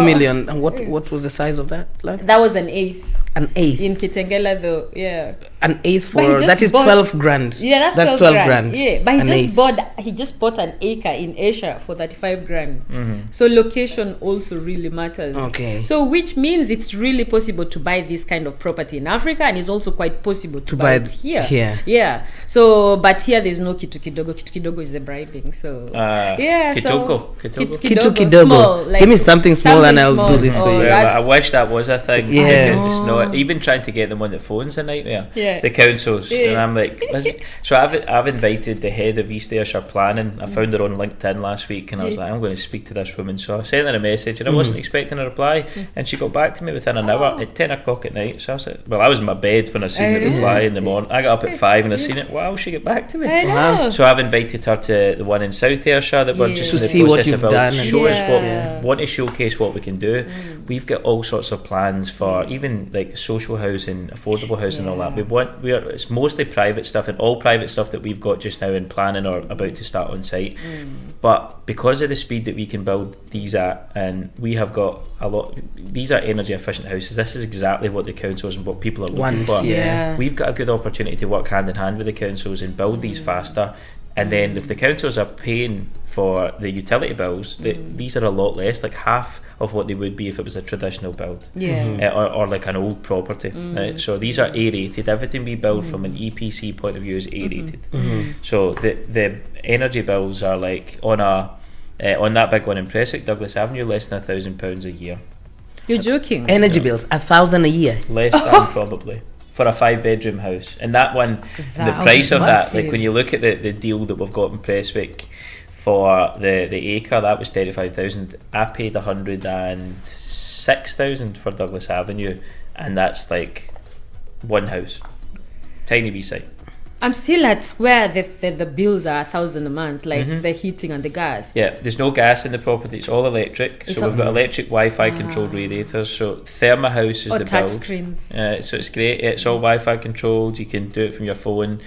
million. And what was the size of that? Like? That was an eighth. An eighth. In Kitengela though, yeah. An eighth But he for just that is bought- 12 grand. Yeah, that's 12 grand. Yeah, but An eighth. he just bought an acre in Asia for 35 grand. Mm-hmm. So location also really matters. Okay. So which means it's really possible to buy this kind of property in Africa, and it's also quite possible to buy it here. Yeah. So but here there's no kitu kidogo. Kitu kidogo is the bribing. So yeah. Kidogo. Kitu kidogo. Small, like give me something small and I'll small. do this for Oh, you. Well, I wish that was a thing. Yeah. It's not. Even trying to get them on the phone's a nightmare. Yeah. The councils. Yeah. And I'm like, listen. So I've invited the head of East Ayrshire Planning. I found her on LinkedIn last week, and I was like, I'm going to speak to this woman. So I sent her a message, and I wasn't expecting a reply, and she got back to me within an hour at 10 o'clock at night. So I was like, well, I was in my bed when I seen the reply in the morning. I got up at 5 and I seen it. Wow, she got back to me. I know. Wow. So I've invited her to the one in South Ayrshire that we're just To in the see what process you've of done show and- us what Yeah. want to showcase what we can do. We've got all sorts of plans for even like social housing, affordable housing, and all that. It's mostly private stuff, and all private stuff that we've got just now in planning or about to start on site. But because of the speed that we can build these at, and we have got a lot, these are energy efficient houses. This is exactly what the councils and what people are looking for. Yeah. We've got a good opportunity to work hand in hand with the councils and build these faster. And then if the councils are paying for the utility bills, these are a lot less, like half of what they would be if it was a traditional build. Yeah. Or like an old property. Right? So these are A-rated. Everything we build from an EPC point of view is A-rated. So the energy bills are like on that big one in Prestwick, Douglas Avenue, less than £1,000 a year. You're joking. Energy bills, 1,000 a year. Less than probably. For a 5-bedroom house. And that one, the That price was of that, massive. like when you look at the deal that we've got in Prestwick for the acre, that was 35,000. I paid 106,000 for Douglas Avenue, and that's like one house. Tiny wee site. I'm still at where the bills are 1,000 a month, like the heating and the gas. Yeah, there's no gas in the property, it's all electric. It's So we've all- got electric Wi-Fi controlled radiators. So Thermahouse is Or the touch build. screens. So it's great. It's all Wi-Fi controlled. You can do it from your phone.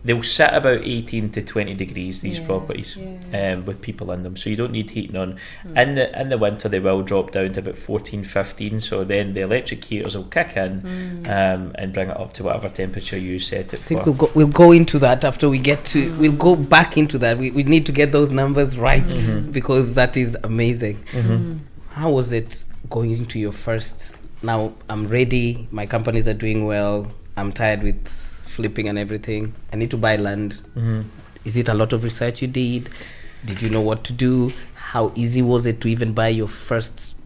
They'll sit about 18 to 20 degrees, these properties, with people in them. So you don't need heating on. In the winter, they will drop down to about 14, 15. So then the electric heaters will kick in and bring it up to whatever temperature you set it I think for. we'll go into that after we get to. We'll go back into that. We need to get those numbers right because that is amazing. How was it going into your first? Now I'm ready. My companies are doing well. I'm tired with flipping and everything. I need to buy land. Is it a lot of research you did? Did you know what to do? How easy was it to even buy your first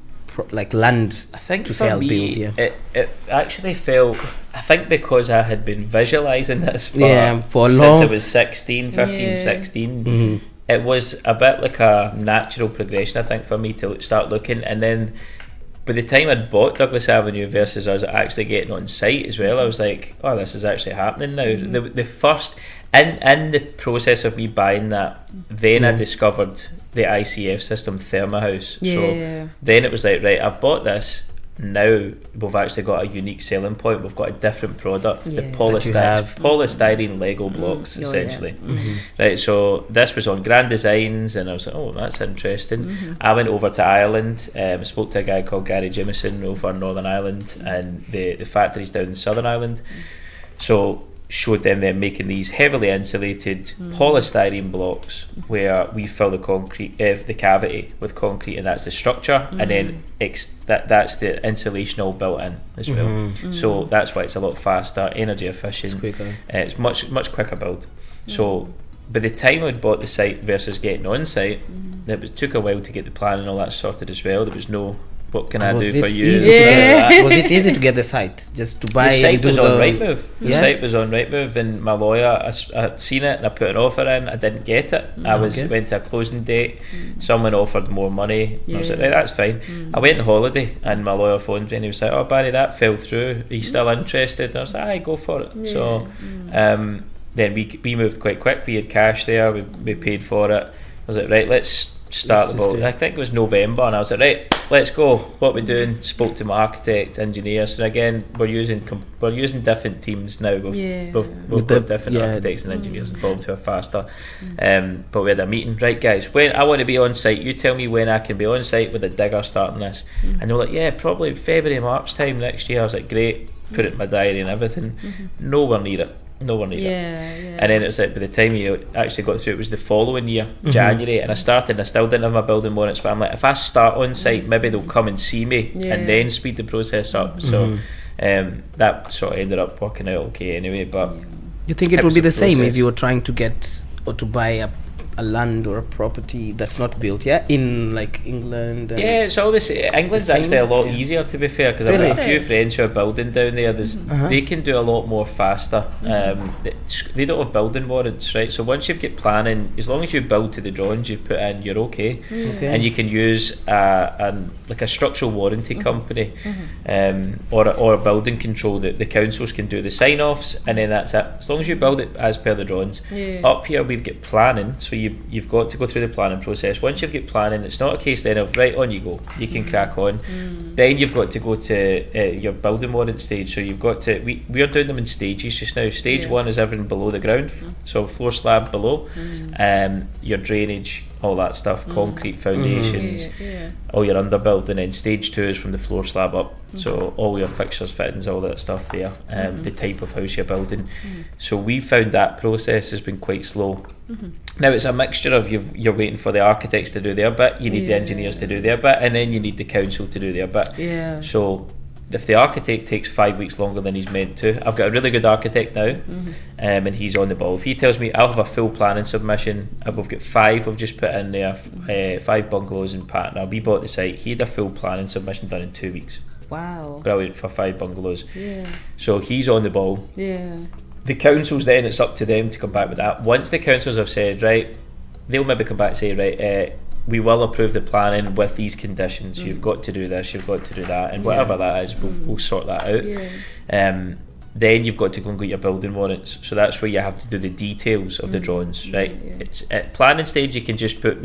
land? I think to for say I'll me, build, it actually felt, I think because I had been visualising this for a since long I was 16, 15, 16, Mhm. it was a bit like a natural progression, I think, for me to start looking. And then by the time I'd bought Douglas Avenue versus us actually getting on site as well, I was like, oh, this is actually happening now. The first, in the process of me buying that, then I discovered the ICF system, Thermahouse. So then it was like, right, I've bought this. Now we've actually got a unique selling point. We've got a different product. The polystyrene Lego blocks, essentially. Right, so this was on Grand Designs, and I was like, oh, that's interesting. I went over to Ireland, spoke to a guy called Gary Jimison over in Northern Ireland, and the factories down in Southern Ireland. So showed them making these heavily insulated polystyrene blocks where we fill the concrete, the cavity with concrete, and that's the structure, and then that's the insulation all built in as well. So that's why it's a lot faster, energy efficient. It's much quicker build. So by the time I'd bought the site versus getting on site, it took a while to get the plan and all that sorted as well. There was no, what can I do for you? Was it easy to get the site? Just to buy? The site was on Rightmove. Rightmove. The site was on Rightmove, and my lawyer, I had seen it and I put an offer in. I didn't get it. I went to a closing date. Someone offered more money. I was like, right, that's fine. I went on holiday, and my lawyer phoned me and he was like, oh, Barry, that fell through. Are you still interested? I was like, aye, go for it. So then we moved quite quick. We had cash there. We paid for it. I was like, right, let's start the ball. I think it was November, and I was like, right, let's go. What we're doing? Spoke to my architect, engineers, and again, we're using different teams now. We've got different architects and engineers involved who are faster. But we had a meeting. Right, guys, when I want to be on site, you tell me when I can be on site with a digger starting this. And they were like, yeah, probably February, March time next year. I was like, great. Put it in my diary and everything. Nowhere near it. And then it was like by the time you actually got through, it was the following year, January, and I started and I still didn't have my building warrants, but I'm like, if I start on site, maybe they'll come and see me and then speed the process up. So that sort of ended up working out okay anyway. But you think it would be the same if you were trying to get or to buy a land or a property that's not built in like England? Yeah, it's all this. England's actually a lot easier, to be fair, because I've got a few friends who are building down there. They can do a lot more faster. They don't have building warrants, right? So once you've got planning, as long as you build to the drawings you put in, you're okay. And you can use like a structural warranty company or a building control that the councils can do the sign-offs, and then that's it. As long as you build it as per the drawings. Up here we've got planning, so you've got to go through the planning process. Once you've got planning, it's not a case then of right, on you go, you can crack on. Then you've got to go to your building warrant stage. So you've got to, we are doing them in stages just now. Stage 1 is everything below the ground, so floor slab below, your drainage, all that stuff, concrete foundations, all your underbuild, and then stage 2 is from the floor slab up, so all your fixtures, fittings, all that stuff there, the type of house you're building. So we found that process has been quite slow. Now it's a mixture of you're waiting for the architects to do their bit, you need the engineers to do their bit, and then you need the council to do their bit. So if the architect takes 5 weeks longer than he's meant to, I've got a really good architect now, and he's on the ball. If he tells me I'll have a full planning submission, we've got 5 we've just put in there, 5 bungalows in Patna. We bought the site, he had a full planning submission done in 2 weeks. Wow. Brilliant for 5 bungalows. So he's on the ball. The councils then, it's up to them to come back with that. Once the councils have said, right, they'll maybe come back and say, right, we will approve the planning with these conditions. You've got to do this, you've got to do that, and whatever that is, we'll sort that out. Then you've got to go and get your building warrants. So that's where you have to do the details of the drawings, right? It's at planning stage, you can just put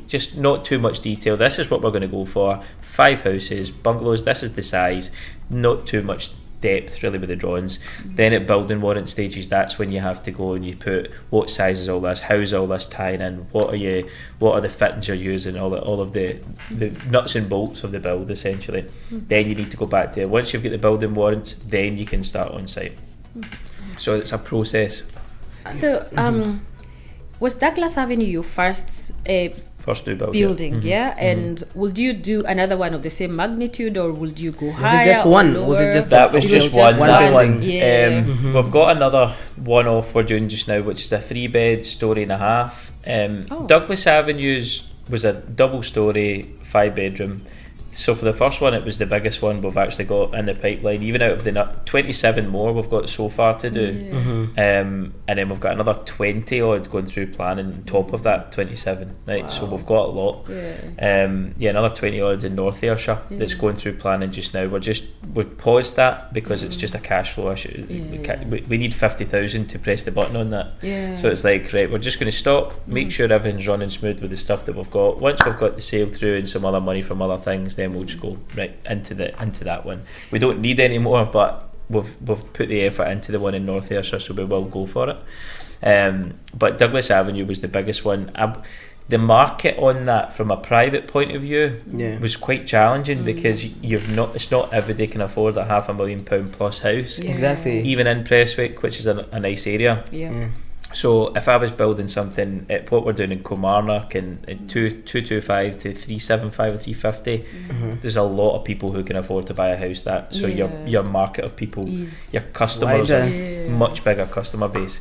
just not too much detail. This is what we're going to go for. 5 houses, bungalows, this is the size, not too much depth really with the drawings. Then at building warrant stages, that's when you have to go and you put what size is all this, how's all this tying in, what are the fittings you're using, all of the nuts and bolts of the build essentially. Then you need to go back to, once you've got the building warrants, then you can start on site. So it's a process. So was Douglas Avenue your first new building, and would you do another one of the same magnitude, or would you go higher? Was it just one? Was it just that? Was just one. That one. We've got another one-off we're doing just now, which is a 3-bed, story and a half. Douglas Avenues was a double-story, 5-bedroom. So for the first one, it was the biggest one we've actually got in the pipeline. Even out of the 27 more we've got so far to do, and then we've got another 20 odds going through planning on top of that 27. Right, wow. So we've got a lot. Another 20 odds in North Ayrshire that's going through planning just now. We've paused that because it's just a cash flow issue. We need 50,000 to press the button on that. So it's like, right, we're just going to stop, make sure everything's running smooth with the stuff that we've got. Once we've got the sale through and some other money from other things, then we'll just go right into that one. We don't need any more, but we've put the effort into the one in North Ayrshire, so we will go for it. But Douglas Avenue was the biggest one. The market on that from a private point of view was quite challenging because it's not everybody can afford a £500,000 plus house. Exactly. Even in Prestwick, which is a nice area. So if I was building something at what we're doing in Kilmarnock and 225 to 375 or 350, there's a lot of people who can afford to buy a house that. So your market of people, your customers, are much bigger customer base.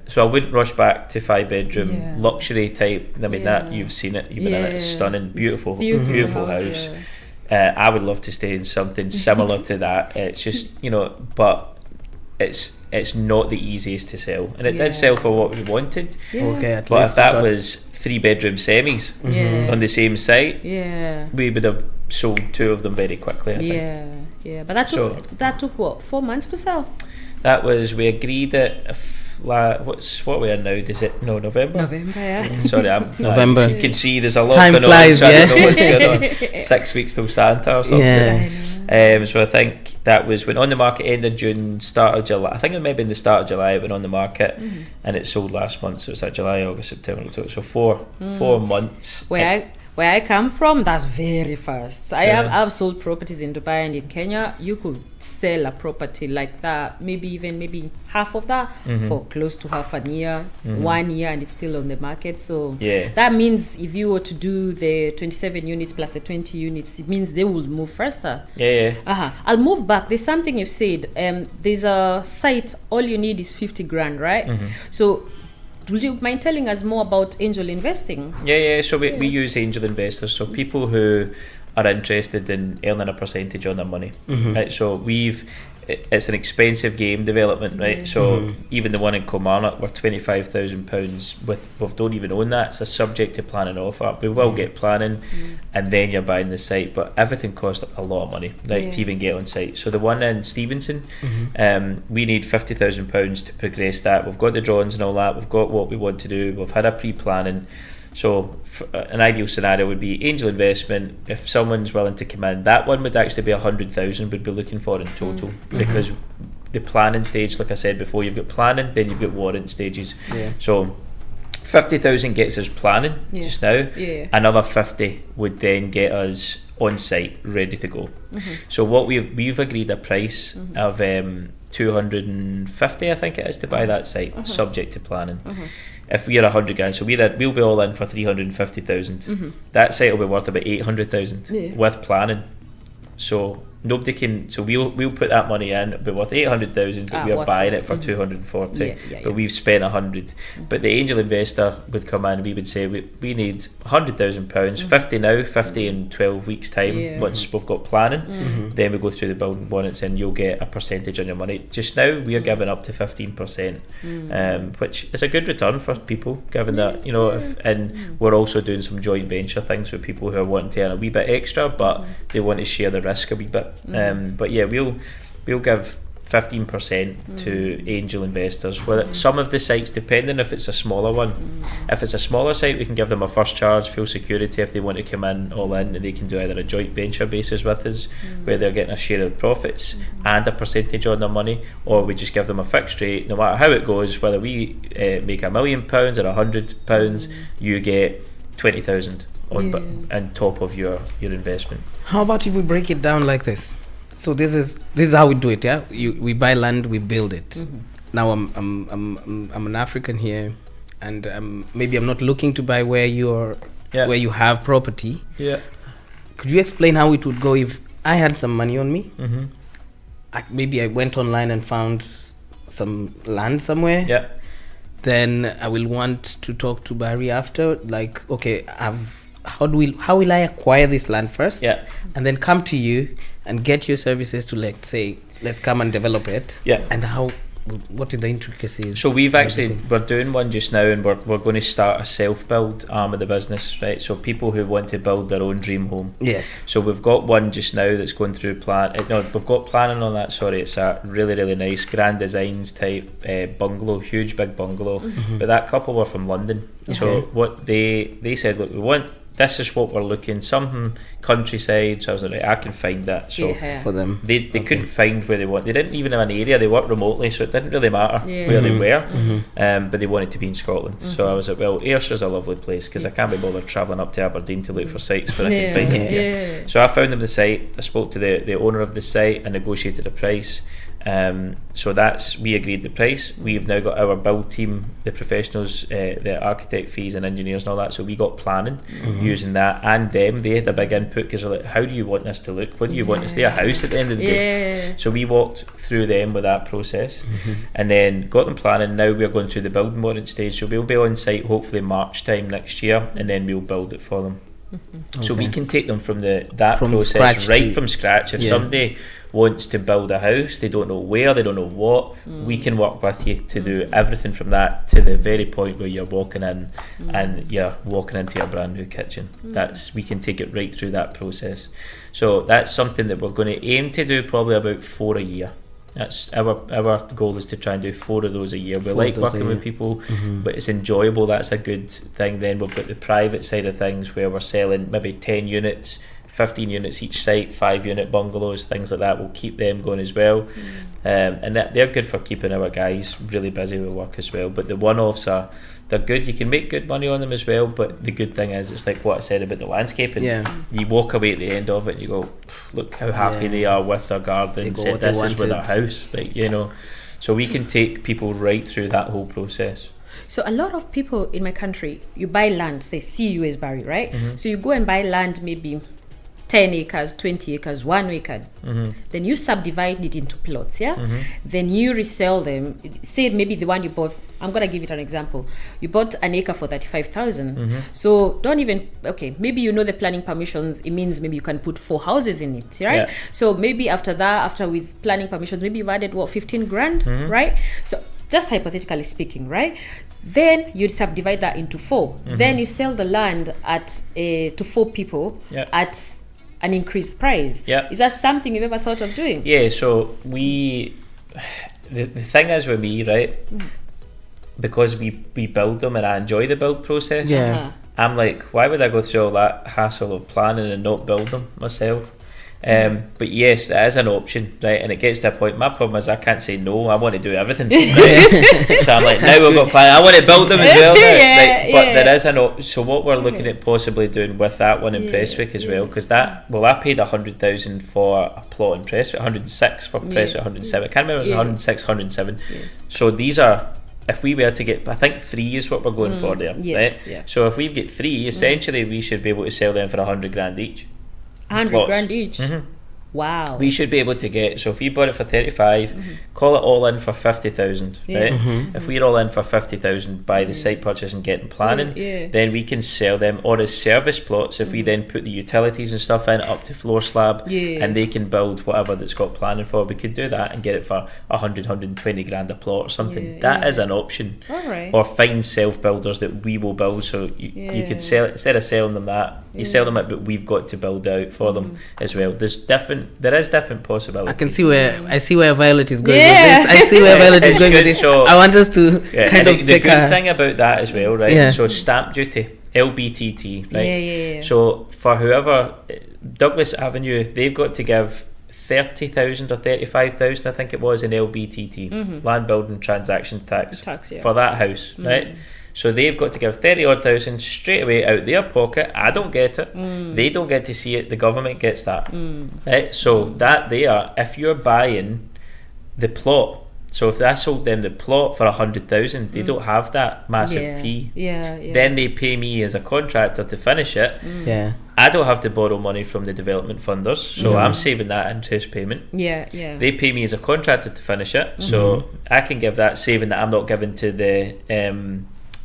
So I wouldn't rush back to 5-bedroom luxury type. I mean that you've seen it, you've been in it. It's stunning, beautiful house. I would love to stay in something similar to that. It's just but it's not the easiest to sell, and it did sell for what we wanted. But if that was 3-bedroom semis on the same site, we would have sold 2 of them very quickly, I think. Yeah, but that took what, 4 months to sell? That was, we agreed at what we are now? Is it November? November, yeah. Sorry, November. You can see there's a lot Time going flies, on. So yeah. I don't know what's going on. 6 weeks till Santa or something. Yeah. So I think that went on the market end of June, start of July. I think it may have been the start of July it went on the market, and it sold last month. So it's like July, August, September, October. So 4 months. Where I come from, that's very fast. I've sold properties in Dubai and in Kenya. You could sell a property like that, maybe half of that for close to half a year, 1 year, and it's still on the market. So that means if you were to do the 27 units plus the 20 units, it means they will move faster. I'll move back. There's something you've said. There's a site, all you need is 50 grand, right? So would you mind telling us more about angel investing? So we use angel investors, so people who are interested in earning a percentage on their money. Right? So it's an expensive game development, right? So even the one in Kilmarnock, we're £25,000 we don't even own that. It's a subject to planning offer. We will get planning, and then you're buying the site, but everything costs a lot of money, like to even get on site. So the one in Stevenson, we need £50,000 to progress that. We've got the drawings and all that. We've got what we want to do. We've had a pre-planning. So an ideal scenario would be angel investment. If someone's willing to come in, that one would actually be 100,000 we'd be looking for in total, because the planning stage, like I said before, you've got planning, then you've got warrant stages. So 50,000 gets us planning just now. Another 50 would then get us on site ready to go. So what we've agreed a price of 250, I think it is, to buy that site, subject to planning. If we're 100 grand, so we'll be all in for 350,000. That site will be worth about 800,000 with planning. So nobody can. So we'll put that money in. It'll be worth 800,000, but we're buying it for 240. But we've spent 100. But the angel investor would come in. We would say we need £100,000, 50 now, 50 in 12 weeks time. Once we've got planning, then we go through the building warrants, and you'll get a percentage on your money. Just now we are giving up to 15%, which is a good return for people, given that and we're also doing some joint venture things with people who are wanting to earn a wee bit extra, but they want to share the risk a wee bit. But yeah, we'll give 15% to angel investors. Well, some of the sites, depending if it's a smaller one, if it's a smaller site, we can give them a first charge, full security if they want to come in all in, and they can do either a joint venture basis with us, where they're getting a share of the profits and a percentage on their money, or we just give them a fixed rate. No matter how it goes, whether we make £1 million or £100, you get 20,000 on top of your investment. How about if we break it down like this? So this is how we do it. Yeah, we buy land, we build it. Now I'm an African here, and maybe I'm not looking to buy where where you have property. Could you explain how it would go if I had some money on me? Maybe I went online and found some land somewhere. Then I will want to talk to Barry after. Like, okay, how will I acquire this land first? And then come to you and get your services to, let's come and develop it. And what are the intricacies? So we're doing one just now, and we're going to start a self-build arm of the business, right? So people who want to build their own dream home. So we've got one just now that's going through we've got planning on that. Sorry, it's a really, really nice Grand Designs type bungalow, huge big bungalow. But that couple were from London. So what they said, look, this is what we're looking, something countryside. So I was like, I can find that. So for them, they couldn't find where they want. They didn't even have an area. They worked remotely, so it didn't really matter where they were. But they wanted to be in Scotland. So I was like, well, Ayrshire's a lovely place, because I can't be bothered travelling up to Aberdeen to look for sites where I can find them here. So I found them the site. I spoke to the owner of the site and negotiated a price. So we agreed the price. We've now got our build team, the professionals, the architect fees and engineers and all that. So we got planning using that, and them. They had a big input, because they're like, how do you want this to look? What do you want? Is there a house at the end of the day? So we walked through them with that process, and then got them planning. Now we're going through the building warrant stage. So we'll be on site hopefully March time next year, and then we'll build it for them. So we can take them from that process from scratch. If somebody wants to build a house, they don't know where, they don't know what, we can work with you to do everything from that to the very point where you're walking in and you're walking into a brand new kitchen. We can take it right through that process. So that's something that we're going to aim to do probably about 4 a year. That's our goal, is to try and do 4 of those a year. We like working with people, but it's enjoyable. That's a good thing. Then we've got the private side of things where we're selling maybe 10 units, 15 units each site, 5-unit bungalows, things like that. We'll keep them going as well. And they're good for keeping our guys really busy with work as well. But the one-offs they're good. You can make good money on them as well, but the good thing is, it's like what I said about the landscaping. You walk away at the end of it and you go, look how happy they are with their garden. Said this is with their house, so we can take people right through that whole process. So a lot of people in my country, you buy land, say CUS Barry, right? So you go and buy land, maybe 10 acres, 20 acres, 1 acre. Then you subdivide it into plots, then you resell them. Say maybe the one you bought, I'm going to give it an example. You bought an acre for 35,000. So don't even, maybe the planning permissions, it means maybe you can put 4 houses in it, right? So maybe after with planning permissions, maybe you've added 15 grand, right? So just hypothetically speaking, right? Then you subdivide that into 4. Then you sell the land to 4 people at an increased price. Is that something you've ever thought of doing? Yeah, so the thing is with me, right, because we build them and I enjoy the build process, I'm like, why would I go through all that hassle of planning and not build them myself? But yes, it is an option, right? And it gets to a point. My problem is I can't say no. I want to do everything. Right? So I'm like, now we've got plan. I want to build them as well. But there is an option. So what we're looking at possibly doing with that one in Prestwick as well, because I paid 100,000 for a plot in Prestwick, 106 for Prestwick, 107. I can't remember if it was 106, 107. So these are. If we were to get, I think 3 is what we're going for there, right? So if we get 3, essentially we should be able to sell them for 100 grand each. 100 grand each. Wow. We should be able to get, so if we bought it for 35, call it all in for 50,000, right? If we're all in for 50,000 by the site purchase and getting planning, then we can sell them, or as service plots, if we then put the utilities and stuff in up to floor slab, and they can build whatever that's got planning for. We could do that and get it for 100, 120 grand a plot or something. That is an option. Or find self-builders that we will build, so you could sell, instead of selling them that, you sell them it, but we've got to build out for them as well. There is different possibilities. I see where Violet is going with this. I see where Violet is going with this. So, I want us to kind of the take good thing about that as well, right? So stamp duty, LBTT, right? So for whoever, Douglas Avenue, they've got to give 30,000 or 35,000, I think it was, in LBTT, land building transaction tax for that house, right? So they've got to give 30 odd thousand straight away out their pocket. I don't get it. They don't get to see it. The government gets that. Right? So that if you're buying the plot, so if I sold them the plot for 100,000, they don't have that massive fee. Then they pay me as a contractor to finish it. I don't have to borrow money from the development funders, so I'm saving that interest payment. They pay me as a contractor to finish it, so I can give that saving that I'm not giving to the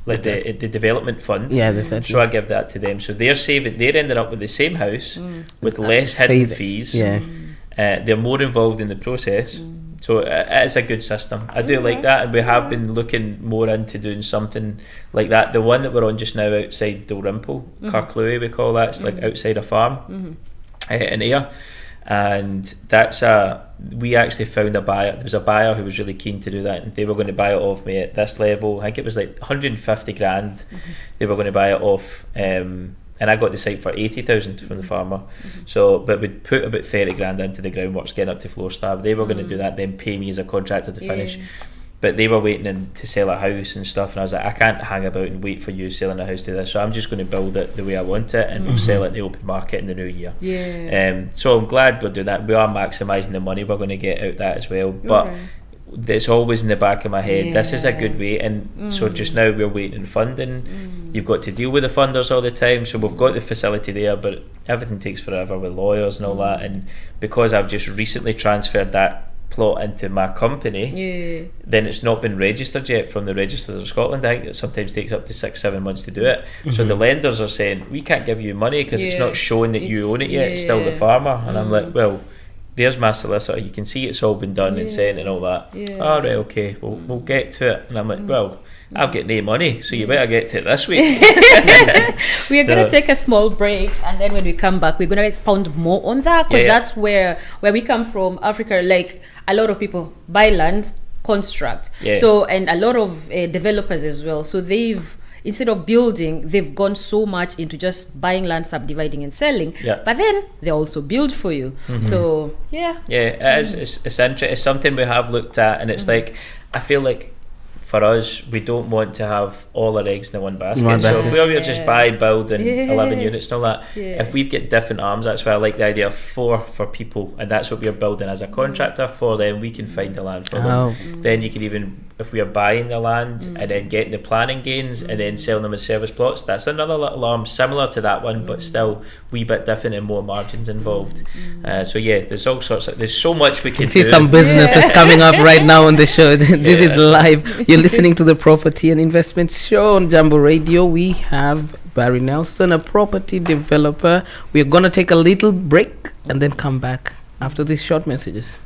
the development fund. So I give that to them. So they're ending up with the same house with less hidden fees. They're more involved in the process. So it is a good system. I do like that, and we have been looking more into doing something like that. The one that we're on just now outside Dalrymple, Carclue we call that, it's like outside a farm in Ayr. And that's we actually found a buyer. There was a buyer who was really keen to do that, and they were going to buy it off me at this level. I think it was like 150 grand. They were going to buy it off, and I got the site for 80,000 from the farmer. So, but we'd put about 30 grand into the groundworks, getting up to floor slab. They were going to do that, then pay me as a contractor to finish. But they were waiting to sell a house and stuff, and I was like, I can't hang about and wait for you selling a house to this, so I'm just going to build it the way I want it, and we'll sell it in the open market in the new year. So I'm glad we're doing that. We are maximising the money we're going to get out that as well, but it's always in the back of my head, this is a good way. And so just now we're waiting funding. You've got to deal with the funders all the time, so we've got the facility there, but everything takes forever with lawyers and all that. And because I've just recently transferred that plot into my company, then it's not been registered yet from the Registers of Scotland. I think it sometimes takes up to 6-7 months to do it. So the lenders are saying, we can't give you money because it's not showing that you own it yet, it's still the farmer. And I'm like, well, there's my solicitor, you can see it's all been done and sent and all that. All right, okay, we'll get to it. And I'm like, well, I've got no money, so you better get to it this week. We're going to take a small break, and then when we come back, we're going to expound more on that, because that's where we come from, Africa. Like, a lot of people buy land, construct. So, and a lot of developers as well. So they've, instead of building, they've gone so much into just buying land, subdividing and selling. But then they also build for you. So, it's interesting. It's something we have looked at, and it's like, I feel like for us, we don't want to have all our eggs in one basket. So if we were just buy, build, and 11 units and all that, if we've got different arms, that's why I like the idea of 4 for people, and that's what we're building as a contractor for them. We can find the land for them. Then you can even, if we are buying the land and then getting the planning gains and then selling them as service plots, that's another little arm similar to that one, but still wee bit different and more margins involved. So there's all sorts of, there's so much we can do. See some businesses coming up right now on the show. This is live. You're listening to the Property and Investment Show on Jambo Radio. We have Barry Nelson, a property developer. We're going to take a little break and then come back after these short messages.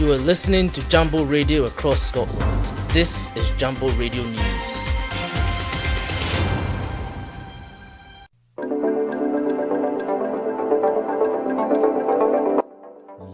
You are listening to Jambo Radio across Scotland. This is Jambo Radio News.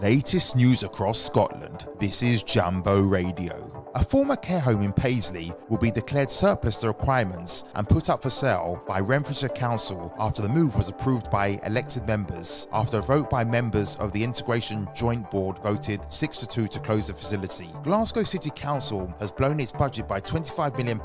Latest news across Scotland. This is Jambo Radio. A former care home in Paisley will be declared surplus to requirements and put up for sale by Renfrewshire Council after the move was approved by elected members. After a vote by members of the Integration Joint Board voted 6-2 to close the facility. Glasgow City Council has blown its budget by £25 million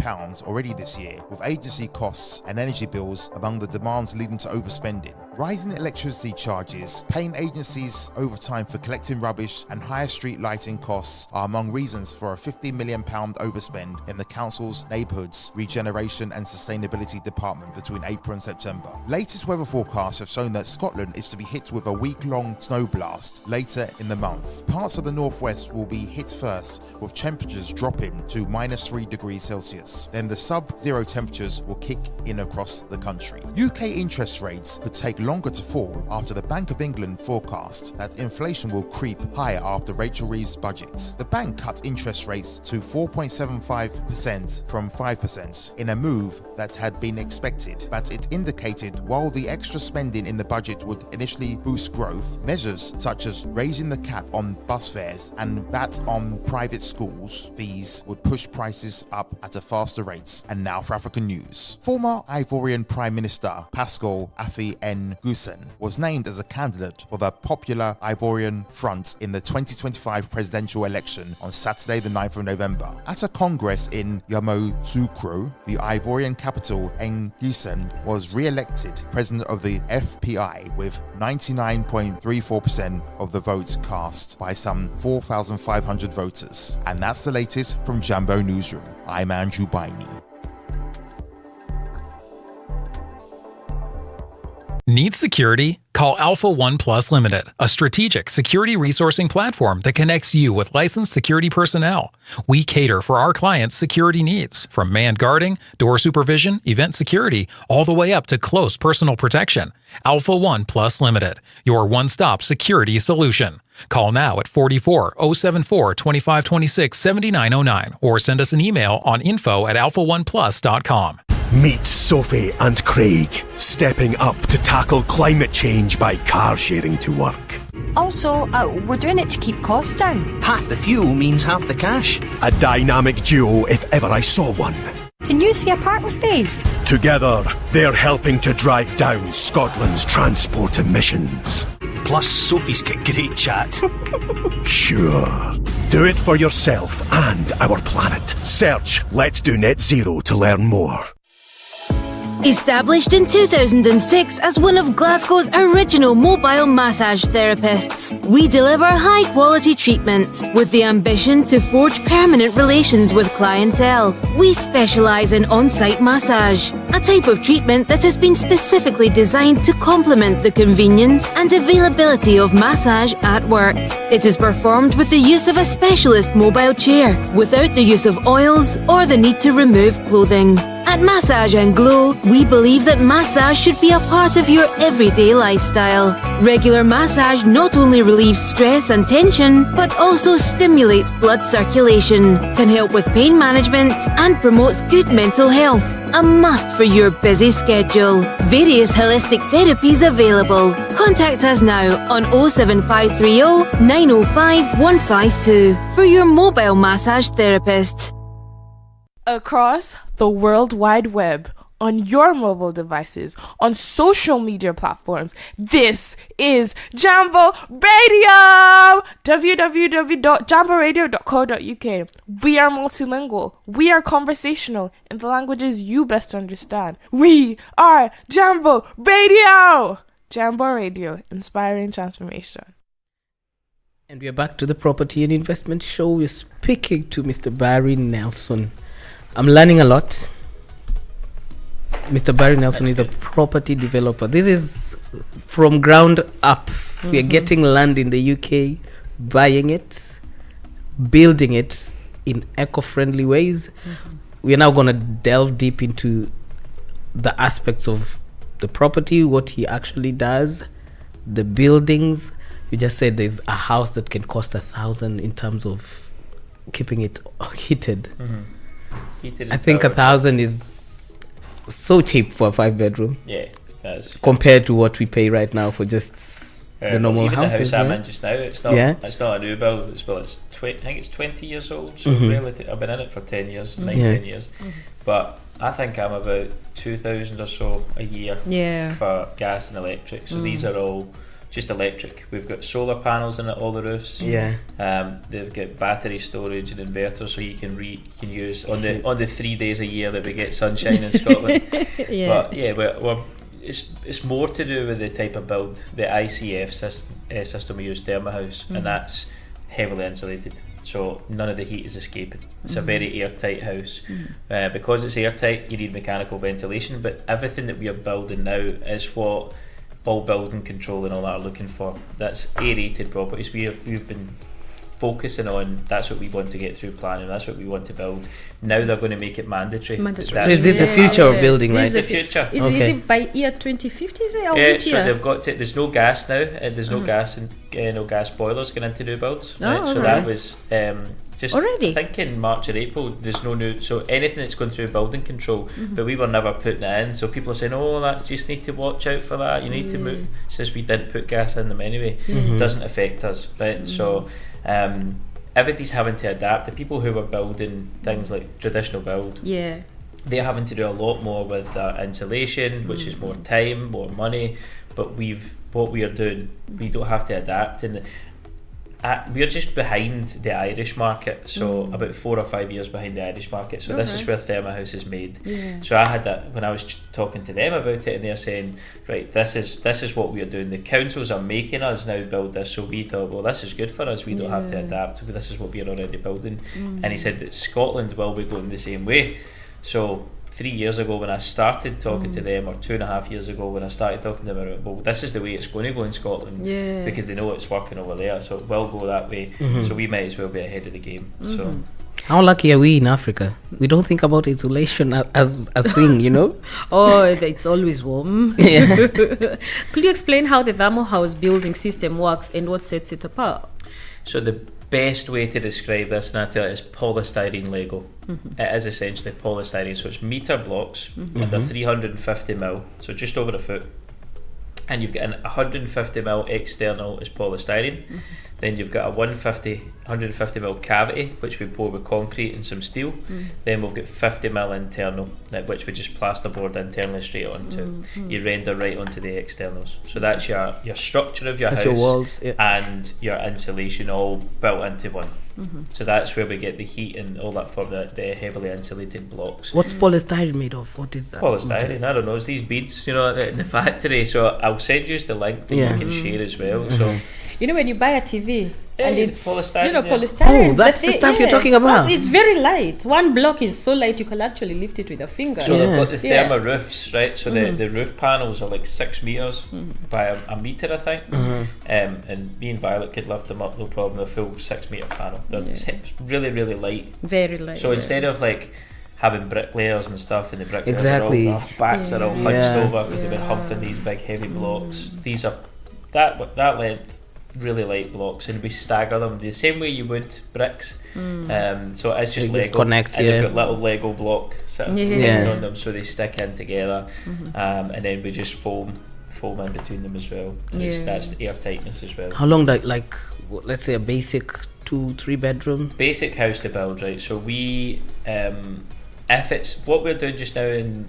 already this year, with agency costs and energy bills among the demands leading to overspending. Rising electricity charges, paying agencies overtime for collecting rubbish and higher street lighting costs are among reasons for a £50 million overspend in the council's neighbourhoods regeneration and sustainability department between April and September. Latest weather forecasts have shown that Scotland is to be hit with a week-long snow blast later in the month. Parts of the northwest will be hit first, with temperatures dropping to -3 degrees Celsius. Then the sub-zero temperatures will kick in across the country. UK interest rates could take longer to fall after the Bank of England forecast that inflation will creep higher after Rachel Reeves' budget. The bank cut interest rates to 4.75% from 5% in a move that had been expected, but it indicated while the extra spending in the budget would initially boost growth, measures such as raising the cap on bus fares and VAT on private schools fees would push prices up at a faster rate. And now for African news. Former Ivorian Prime Minister Pascal Affi N'Guessan was named as a candidate for the Popular Ivorian Front in the 2025 presidential election on Saturday the 9th of November. At a congress in Yamoussoukro, the Ivorian capital, N'Guessan was re-elected president of the FPI with 99.34% of the votes cast by some 4,500 voters. And that's the latest from Jambo Newsroom. I'm Andrew Baini. Need security? Call Alpha One Plus Limited, a strategic security resourcing platform that connects you with licensed security personnel. We cater for our clients' security needs, from manned guarding, door supervision, event security, all the way up to close personal protection. Alpha One Plus Limited, your one-stop security solution. Call now at 44-074 2526 7909 or send us an email on info@alphaoneplus.com. Meet Sophie and Craig, stepping up to tackle climate change by car sharing to work. Also, we're doing it to keep costs down. Half the fuel means half the cash. A dynamic duo if ever I saw one. Can you see a parking space? Together, they're helping to drive down Scotland's transport emissions. Plus, Sophie's got great chat. Sure. Do it for yourself and our planet. Search Let's Do Net Zero to learn more. Established in 2006 as one of Glasgow's original mobile massage therapists, we deliver high-quality treatments with the ambition to forge permanent relations with clientele. We specialise in on-site massage, a type of treatment that has been specifically designed to complement the convenience and availability of massage at work. It is performed with the use of a specialist mobile chair, without the use of oils or the need to remove clothing. At Massage and Glow, we believe that massage should be a part of your everyday lifestyle. Regular massage not only relieves stress and tension, but also stimulates blood circulation, can help with pain management, and promotes good mental health. A must for your busy schedule. Various holistic therapies available. Contact us now on 07530 905 152 for your mobile massage therapist. Across the World Wide Web, on your mobile devices, on social media platforms, this is Jambo Radio! www.jamboradio.co.uk. We are multilingual. We are conversational in the languages you best understand. We are Jambo Radio! Jambo Radio, inspiring transformation. And we are back to the Property and Investment Show. We're speaking to Mr. Barry Nelson. I'm learning a lot. Mr. Barry Nelson is a property developer. This is from ground up. We are getting land in the UK, buying it, building it in eco-friendly ways. We are now going to delve deep into the aspects of the property, what he actually does, the buildings. You just said there's a house that can cost 1,000 in terms of keeping it heated. Heated I think 1,000 is so cheap for a 5-bedroom. Yeah, that is. Compared to what we pay right now for just the normal even houses. The house I'm in just now, it's not. It's not a new build. I think it's 20 years old. So relative, I've been in it for 10 years, 10 years. But I think I'm about 2,000 or so a year for gas and electric. So these are all just electric. We've got solar panels in all the roofs. They've got battery storage and inverters, so you can use on the 3 days a year that we get sunshine in Scotland. But it's more to do with the type of build, the ICF system we use, Thermohouse, and that's heavily insulated. So none of the heat is escaping. It's a very airtight house. Because it's airtight, you need mechanical ventilation, but everything that we are building now is what all building control and all that are looking for. That's aerated properties. We've been focusing on, that's what we want to get through planning, that's what we want to build. Now they're going to make it mandatory. So is this the future of building, right? This is the future. Is it by year 2050, is it? Or which year? So they've got to, there's no gas now, there's no gas and no gas boilers going into new builds. That was just already. I think in March or April there's no new, so anything that's going through building control, but we were never putting it in, so people are saying, oh, that just need to watch out for that, you need to move, since we didn't put gas in them anyway. It doesn't affect us, right? So everybody's having to adapt. The people who are building things like traditional build, they're having to do a lot more with insulation, which is more time, more money, but what we are doing, we don't have to adapt, and we're just behind the Irish market, so about 4 or 5 years behind the Irish market. So this is where Thermohouse is made. So I had that when I was talking to them about it, and they're saying, right, this is what we are doing. The councils are making us now build this, so we thought, well, this is good for us, we don't have to adapt, this is what we are already building. And he said that Scotland will be going the same way. So 3 years ago when I started talking to them, or 2.5 years ago when I started talking to them about, well, this is the way it's going to go in Scotland, because they know it's working over there, so it will go that way. So we might as well be ahead of the game. So how lucky are we in Africa? We don't think about insulation as a thing, you know? Oh, it's always warm. Could you explain how the Thermohouse building system works and what sets it apart? So the best way to describe this, Natalie, is polystyrene Lego. It is essentially polystyrene, so it's metre blocks, and they're 350 mil, so just over a foot, and you've got an 150 mil external is polystyrene. Then you've got a 150 mil cavity, which we pour with concrete and some steel. Then we've got 50 mil internal, which we just plasterboard internally straight onto. You render right onto the externals. So that's your structure of your house, your walls, and your insulation all built into one. So that's where we get the heat and all that for the heavily insulated blocks. What's polystyrene made of? What is that? Polystyrene, I don't know, it's these beads, in the factory. So I'll send you the link that you can share as well. So you know when you buy a TV and it's polystyrene, polystyrene. Oh, that's the stuff you're talking about. It's very light. One block is so light you can actually lift it with a finger. So they've got the thermo roofs, right? So the roof panels are like 6 metres by a metre, I think. And me and Violet could lift them up, no problem. A full 6 metre panel. It's really, really light. Very light. So instead of like having bricklayers and stuff, and the bricklayers Exactly. are all, their backs are all hunched Yeah. over because they've been humping these big heavy blocks. These are that length, really light blocks, and we stagger them the same way you would bricks. So it's just You Lego, just connect, and they've yeah. got little Lego block sort of things Yeah. on them, so they stick in together, and then we just foam in between them as well. That's the air tightness as well. How long, like let's say a basic 2-3 bedroom? Basic house to build, right? So we, if it's what we're doing just now in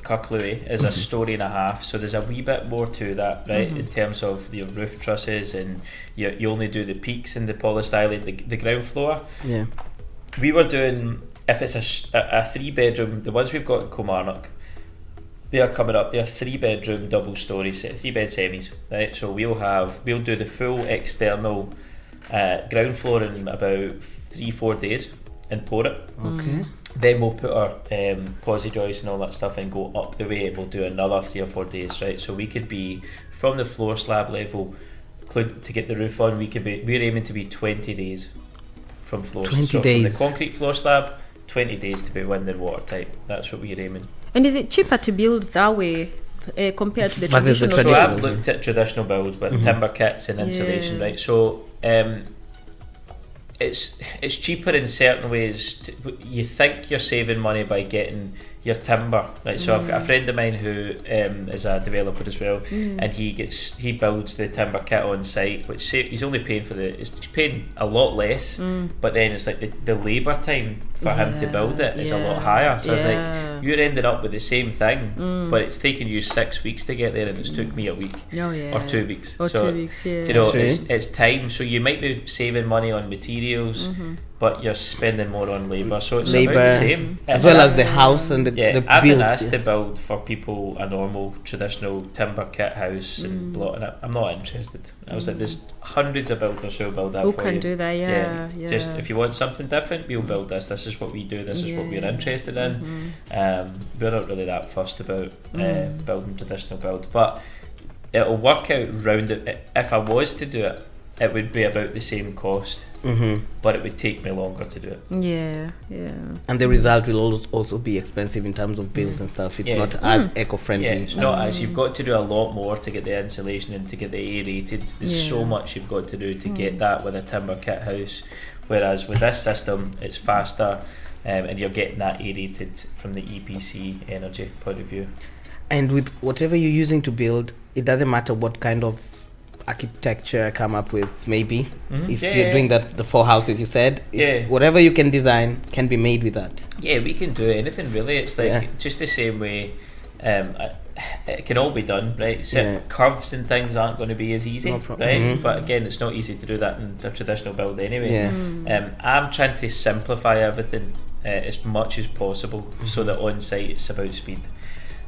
Kirklewy is a story and a half, so there's a wee bit more to that, right? In terms of your roof trusses, and you only do the peaks and the polystyrene, the ground floor. Yeah. We were doing, if it's a 3-bedroom, the ones we've got in Kilmarnock, they are coming up. They're 3-bedroom double story 3-bed semis, right? So we'll do the full external ground floor in about 3-4 days and pour it. Okay. Then we'll put our posi joists and all that stuff and go up the way, and we'll do another 3 or 4 days, right? So we could be from the floor slab level to get the roof on. We're aiming to be 20 days from floor. 20 so days. From the concrete floor slab, 20 days to be wind and watertight. That's what we're aiming. And is it cheaper to build that way compared to the Versus the traditional? So traditional. I've looked at traditional builds with timber kits and insulation, right? So it's cheaper in certain ways. You think you're saving money by getting your timber, right? So I've got a friend of mine who is a developer as well, and he builds the timber kit on site, which he's only paying he's paying a lot less, but then it's like the labour time for him to build it is a lot higher. So it's like you're ending up with the same thing, but it's taken you 6 weeks to get there, and it's took me a week or 2 weeks. Or so 2 weeks, yeah. you know, That's it's time. So you might be saving money on materials, but you're spending more on labour. So it's about the same, as well as the house and the I've been bills, asked to build for people a normal traditional timber kit house and block, and I'm not interested. I was like, there's hundreds of builders who'll build that Who for can you. do that? Yeah. Just if you want something different, we'll build this. This is what we do. This is what we're interested in. We're not really that fussed about building traditional build, but it'll work out round it. If I was to do it, it would be about the same cost, but it would take me longer to do it. Yeah. and the result will also be expensive in terms of bills and stuff. It's not as eco-friendly. Yeah, it's not as you've got to do a lot more to get the insulation and to get the A rated. There's so much you've got to do to get that with a timber kit house, whereas with this system it's faster, and you're getting that A rated from the EPC energy point of view. And with whatever you're using to build, it doesn't matter what kind of architecture I come up with, maybe. If you're doing the 4 houses you said, whatever you can design can be made with that. Yeah, we can do anything really. It's like just the same way it can all be done, right? Curves and things aren't going to be as easy, right? But again, it's not easy to do that in the traditional build anyway. I'm trying to simplify everything as much as possible, so that on site it's about speed.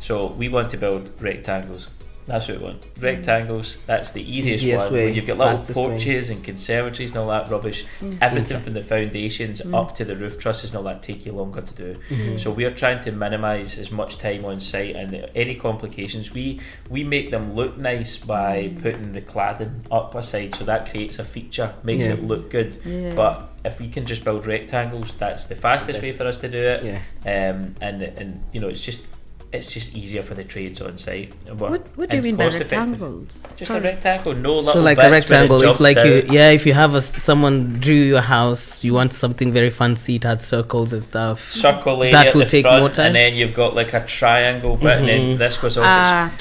So we want to build rectangles. That's what we want. Rectangles, that's the easiest one. way, When you've got little fastest porches and conservatories and all that rubbish, everything from the foundations up to the roof trusses and all that take you longer to do. So we're trying to minimise as much time on site, and any complications, we make them look nice by putting the cladding up a side, so that creates a feature, makes it look good. But if we can just build rectangles, that's the fastest way for us to do it. And you know, it's just easier for the trades on site. What do you mean by rectangles? Just a rectangle, no little So like bits a rectangle, where it if like jumps if you have someone drew your house, you want something very fancy, it has circles and stuff. circle area that at will the take front, more time. and then you've got like a triangle bit, and then this goes off.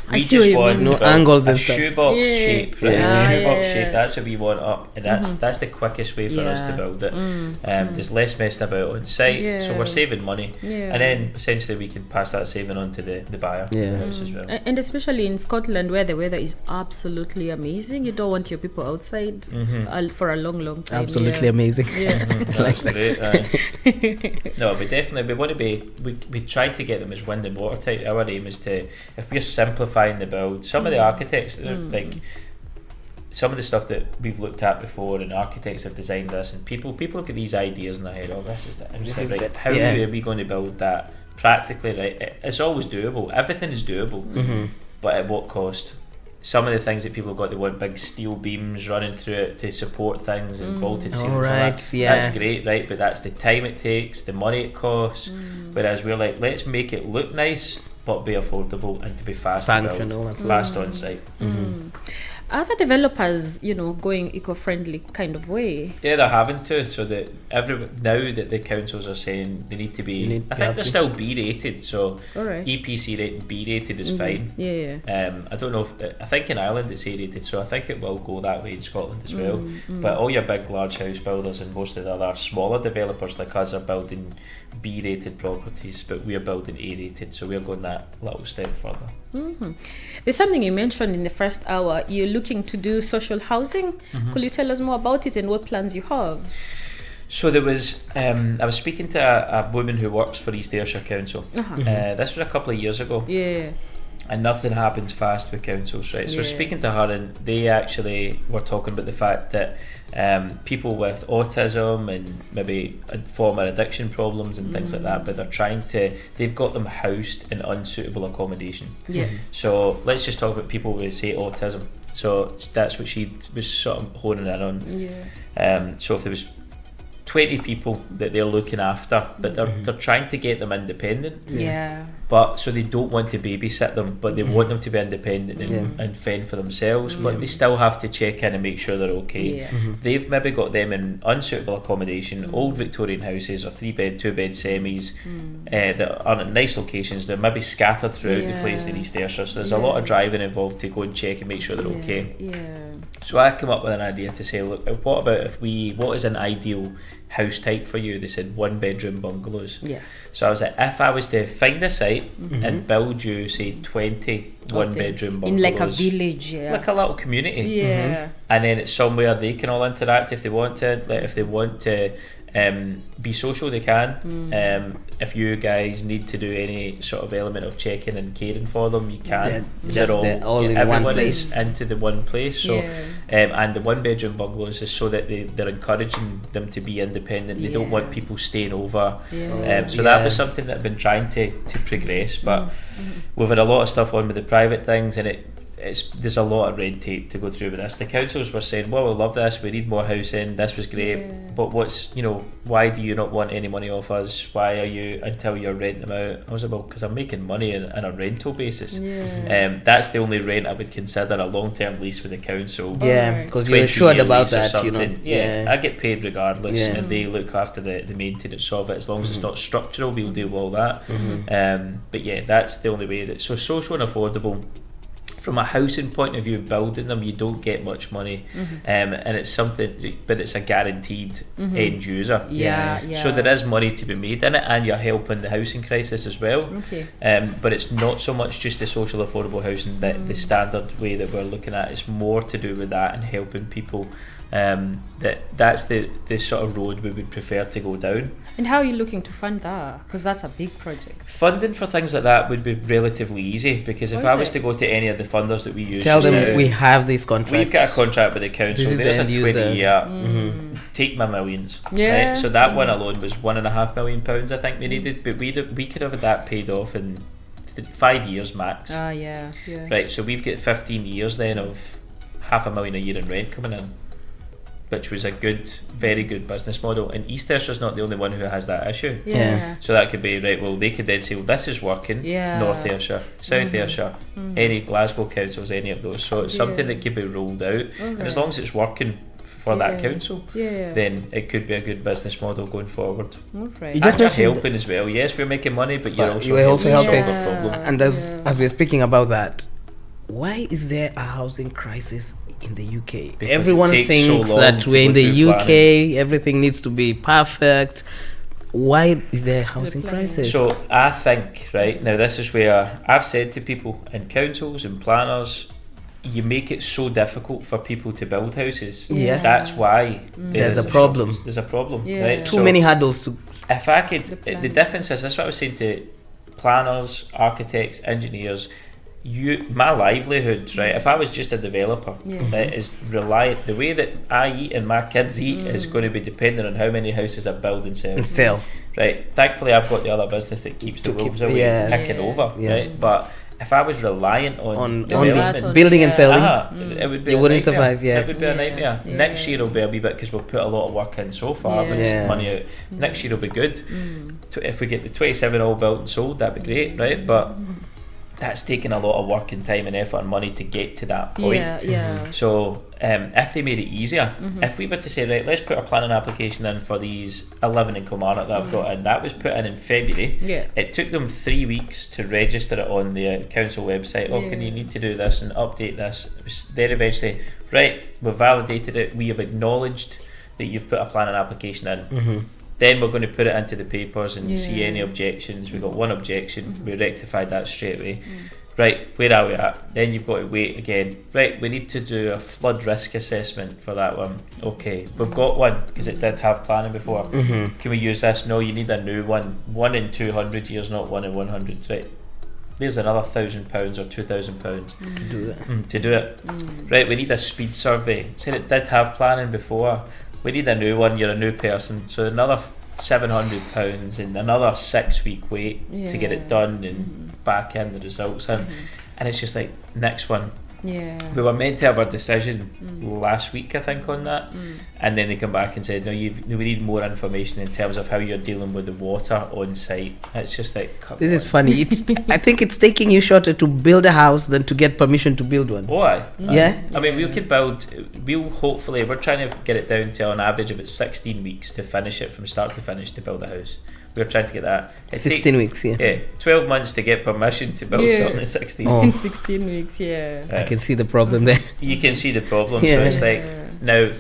I see what you mean. No to build angles a and stuff. shoebox shape, right? Yeah. Shoebox shape. That's what we want up, and that's the quickest way for us to build it. There's less messing about on site, so we're saving money, and then essentially we can pass that saving on to the buyer of the house as well. And especially in Scotland, where the weather is absolutely amazing, you don't want your people outside for a long time. Absolutely amazing. That's great. No, we want to be. We try to get them as wind and watertight. Our aim is to, if we're simplifying the build, some of the architects like some of the stuff that we've looked at before, and architects have designed this, and people look at these ideas in their head. Oh, this is the. And it's like, right, how are we going to build that practically? Right, it's always doable. Everything is doable, but at what cost? some of the things that people have got, they want big steel beams running through it to support things and vaulted ceilings. All right, That's great, right? But that's the time it takes, the money it costs. Whereas we're like, let's make it look nice, but be affordable and to be fast to build, fast on site. Are the developers, going eco-friendly kind of way? Yeah, they're having to. So that now that the councils are saying they need to be, I think they're still B rated. So EPC rated, B rated is fine. I don't know I think in Ireland it's A rated, so I think it will go that way in Scotland as well. But all your big large house builders and most of the other smaller developers like us are building B rated properties, but we're building A rated, so we're going that little step further. There's something you mentioned in the first hour. You're looking to do social housing. Could you tell us more about it and what plans you have? So there was, I was speaking to a woman who works for East Ayrshire Council. This was a couple of years ago. And nothing happens fast with councils, right? So I was speaking to her, and they actually were talking about the fact that people with autism and maybe former addiction problems and things like that, but they've got them housed in unsuitable accommodation. So let's just talk about people with, say, autism. So that's what she was sort of honing in on. So if there was 20 people that they're looking after, but they're trying to get them independent. But so they don't want to babysit them, but they want them to be independent and fend for themselves. But they still have to check in and make sure they're okay. They've maybe got them in unsuitable accommodation, old Victorian houses or 3-bed, 2-bed semis that are in nice locations. They're maybe scattered throughout the place in East Ayrshire. So there's a lot of driving involved to go and check and make sure they're okay. So I came up with an idea to say, look, what about what is an ideal house type for you? They said 1-bedroom bungalows. So I was like, if I was to find a site and build you, say, 20 1-bedroom bungalows. In like a village, like a little community. And then it's somewhere they can all interact if they want to. Like if they want to be social, they can. If you guys need to do any sort of element of checking and caring for them, you can. They're all in one place. Is into the one place. So and the 1-bedroom bungalows is so that they're encouraging them to be independent. They don't want people staying over. So that was something that I've been trying to progress, but we've had a lot of stuff on with the private things, and there's a lot of red tape to go through with this. The councils were saying, well, we love this, we need more housing, this was great, but why do you not want any money off us? Why are you, until you're renting them out? I was like, well, because I'm making money on a rental basis. That's the only rent I would consider a long-term lease with the council. Because you're assured about that, I get paid regardless, and they look after the maintenance of it. As long as it's not structural, we'll do all that. But that's the only way so social and affordable. From a housing point of view, building them, you don't get much money, and it's something, but it's a guaranteed end user. So there is money to be made in it, and you're helping the housing crisis as well. But it's not so much just the social affordable housing that the standard way that we're looking at. It's more to do with that and helping people. That's the sort of road we would prefer to go down. And how are you looking to fund that? Because that's a big project. Funding for things like that would be relatively easy, because if I was to go to any of the funders that we use, tell them we have this contract. We've got a contract with the council. There's a 20-year. Take my millions. Right? So that one alone was £1.5 million, I think we needed, but we could have had that paid off in 5 years max. Right. So we've got 15 years then of £500,000 a year in rent coming in, which was a very good business model. And East Ayrshire's not the only one who has that issue. So that could be, right, well, they could then say, well, this is working, North Ayrshire, South Ayrshire, any Glasgow councils, any of those. So it's something that could be rolled out. And as long as it's working for that council, then it could be a good business model going forward. You just you're helping as well. Yes, we're making money, but you're also helping. Solve a problem. And as we're speaking about that, why is there a housing crisis in the UK? Because everyone thinks that we're in the UK, everything needs to be perfect. Why is there a housing crisis? So I think, right, now this is where I've said to people in councils and planners, you make it so difficult for people to build houses. That's why there's a problem. There's a problem. Right? Too many hurdles. If I could, the difference is, that's what I was saying to planners, architects, engineers, my livelihood, right, if I was just a developer, is reliant, the way that I eat and my kids eat is going to be dependent on how many houses I build and sell. Right, thankfully I've got the other business that keeps the wolves away, ticking over, right, but if I was reliant on development, building and selling, it would be you wouldn't survive. It would be a nightmare. Next year will be a wee bit, because we'll put a lot of work in so far, with money out. Next year will be good. If we get the 27 all built and sold, that'd be great, right? But that's taken a lot of work and time and effort and money to get to that point. So if they made it easier, if we were to say, right, let's put a planning application in for these 11 in Kilmarnock that I've got in, that was put in February. It took them 3 weeks to register it on the council website. Can you need to do this and update this? It was there eventually, right, we've validated it, we have acknowledged that you've put a planning application in. Then we're going to put it into the papers and see any objections. We got one objection, we rectified that straight away. Right, where are we at? Then you've got to wait again. Right, we need to do a flood risk assessment for that one. Okay, we've got one, because it did have planning before. Can we use this? No, you need a new one. 1 in 200 years, not 1 in 100. Right, there's another £1,000 or £2,000 to do it. Right, we need a speed survey. Said it did have planning before. We need a new one. You're a new person, so another £700 and another 6 week wait to get it done and back in the results in. And it's just like, next one. We were meant to have our decision last week, I think, on that, and then they come back and said, no, we need more information in terms of how you're dealing with the water on site. It's just like, this is funny. I think it's taking you shorter to build a house than to get permission to build one. I mean, we'll hopefully, we're trying to get it down to an average of 16 weeks to finish it from start to finish to build a house. We're trying to get that. 16 weeks, 12 months to get permission to build something in 16 weeks. In 16 weeks, I can see the problem there. You can see the problem. So it's like, now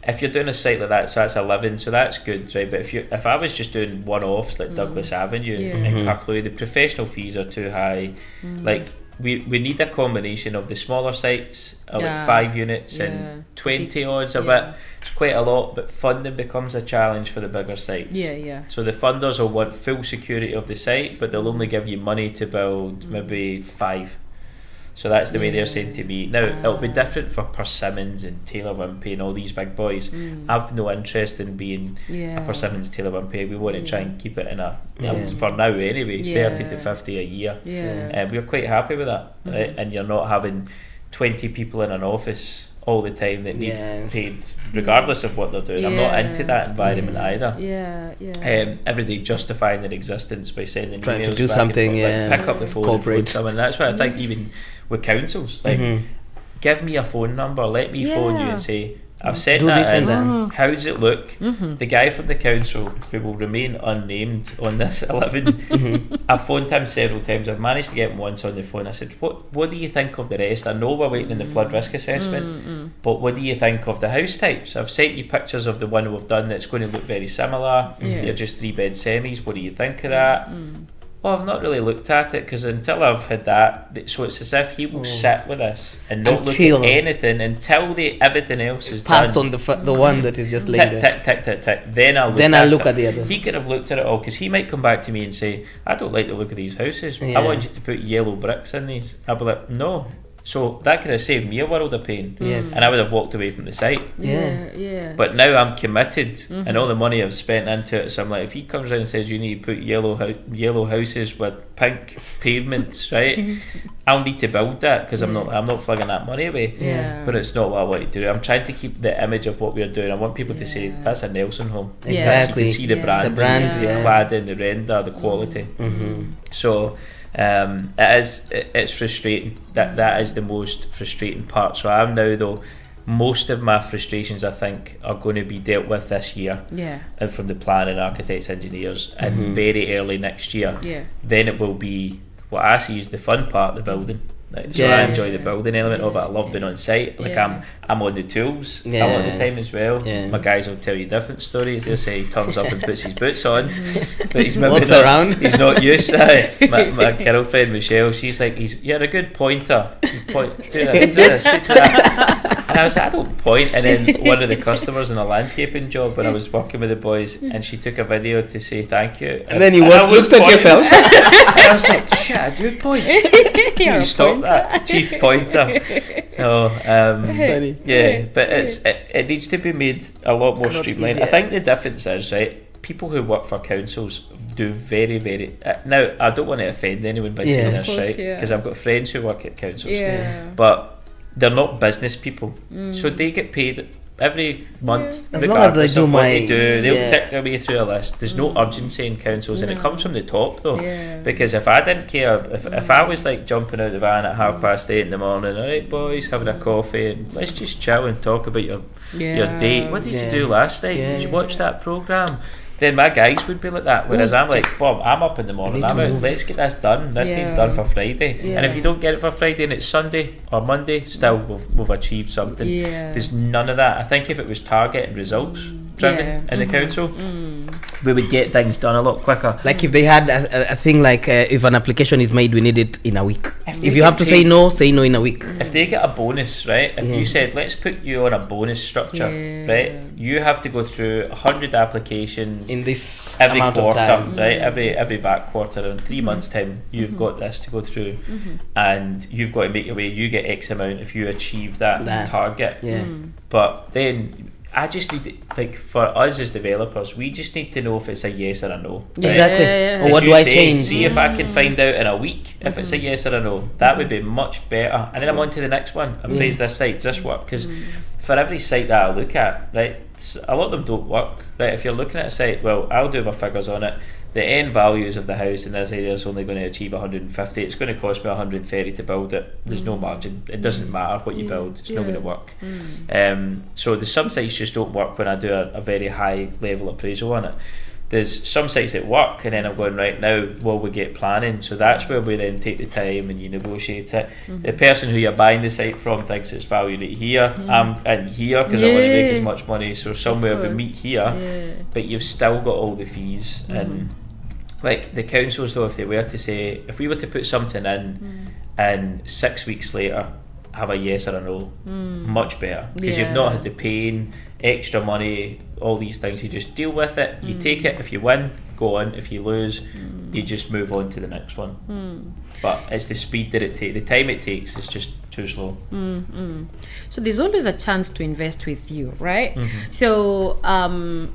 if you're doing a site like that, so that's 11, so that's good, right? But if I was just doing one-offs like Douglas Avenue and Carclew, the professional fees are too high. Like, we need a combination of the smaller sites, like 5 units and 20 odds a bit. It's quite a lot, but funding becomes a challenge for the bigger sites. So the funders will want full security of the site, but they'll only give you money to build maybe 5. So that's the way they're saying to me. Now, it'll be different for Persimmons and Taylor Wimpey and all these big boys. I've no interest in being a Persimmons, Taylor Wimpey. We want to try and keep it in for now anyway, 30 to 50 a year. We're quite happy with that, right? And you're not having 20 people in an office all the time that need paid regardless of what they're doing. I'm not into that environment either. Every day justifying their existence by sending trying emails to do back something, and pick up the phone and phone someone. That's why I think even with councils, like, give me a phone number, let me phone you and say, I've sent that in. How does it look? The guy from the council, who will remain unnamed on this 11, I've phoned him several times. I've managed to get him once on the phone. I said, what do you think of the rest? I know we're waiting on the flood risk assessment, but what do you think of the house types? I've sent you pictures of the one we've done that's going to look very similar. They're just 3-bed semis. What do you think of that? Well, I've not really looked at it, because until I've had that, so it's as if he will sit with us and not look at anything until everything else is passed done. on the one that is just laying there. Tick. Then I'll look at the other. He could have looked at it all, because he might come back to me and say, I don't like the look of these houses. I want you to put yellow bricks in these. I'll be like, no. So that could have saved me a world of pain, and I would have walked away from the site. But now I'm committed, and all the money I've spent into it. So I'm like, if he comes around and says you need to put yellow houses with pink pavements, right? I'll need to build that, because I'm not flagging that money away. But it's not what I want to do. I'm trying to keep the image of what we're doing. I want people to say that's a Nelson home. Exactly. You can see the brand, cladding, the render, the quality. So. It's frustrating. That is the most frustrating part. So I am now, though, most of my frustrations, I think, are going to be dealt with this year, and from the planning, architects, engineers, and very early next year. Then it will be what I see as the fun part, the building. So I enjoy the building element of it. I love being on site. Like I'm on the tools a lot of the time as well. My guys will tell you different stories. They'll say he turns up and puts his boots on, but he's maybe he's not used to it. My girlfriend Michelle, she's like, you're a good pointer. You point, do this, speak to that. And I was like, I don't point. And then one of the customers in a landscaping job, when I was working with the boys, and she took a video to say thank you. And then you looked at yourself. And I was like, shit, I do point. You stop that, chief pointer. No, but it needs to be made a lot more streamlined. I think the difference is, right, people who work for councils do very, very... now, I don't want to offend anyone by saying this, course, right? Because I've got friends who work at councils, but they're not business people, so they get paid every month, as long as they do what they do, they'll tick their way through a list. There's no urgency in councils, and it comes from the top though. Because if I didn't care, if I was like jumping out the van at 8:30 in the morning, alright boys, having a coffee and let's just chill and talk about your date. What did you do last night? Did you watch that programme? Then my guys would be like that, whereas I'm like, Bob, I'm up in the morning, I'm out, let's get this done. This needs done for Friday. And if you don't get it for Friday and it's Sunday or Monday, still we've achieved something. There's none of that. I think if it was target and results driven in the council, we would get things done a lot quicker. Like if they had a thing like if an application is made, we need it in a week. If you have to paid, say no in a week. If they get a bonus, right? If you said, let's put you on a bonus structure, right? You have to go through 100 applications in this every amount quarter, of time. right? Every back quarter. In 3 months' time, you've got this to go through, and you've got to make your way. You get X amount if you achieve that target. But then I just need to, like, for us as developers, we just need to know if it's a yes or a no. Right? Exactly. Or what do I change? See if I can find out in a week if it's a yes or a no. That would be much better. And then I'm on to the next one. I praise this site. Does this work? Because for every site that I look at, right, a lot of them don't work. Right, if you're looking at a site, well, I'll do my figures on it. The end values of the house in this area is only going to achieve 150. It's going to cost me 130 to build it. There's no margin. It doesn't matter what you build. It's not going to work. So the some sites just don't work when I do a very high level appraisal on it. There's some sites that work, and then I'm going, right, now will we get planning? So that's where we then take the time and you negotiate it. The person who you're buying the site from thinks it's valued at here, and here, because I want to make as much money, so somewhere we meet here, but you've still got all the fees. And like the councils though, if they were to say, if we were to put something in and 6 weeks later have a yes or a no, much better, because you've not had the pain, extra money, all these things. You just deal with it, you take it. If you win, go on. If you lose, you just move on to the next one. But it's the speed that it takes, the time it takes is just too slow. So there's always a chance to invest with you, right? So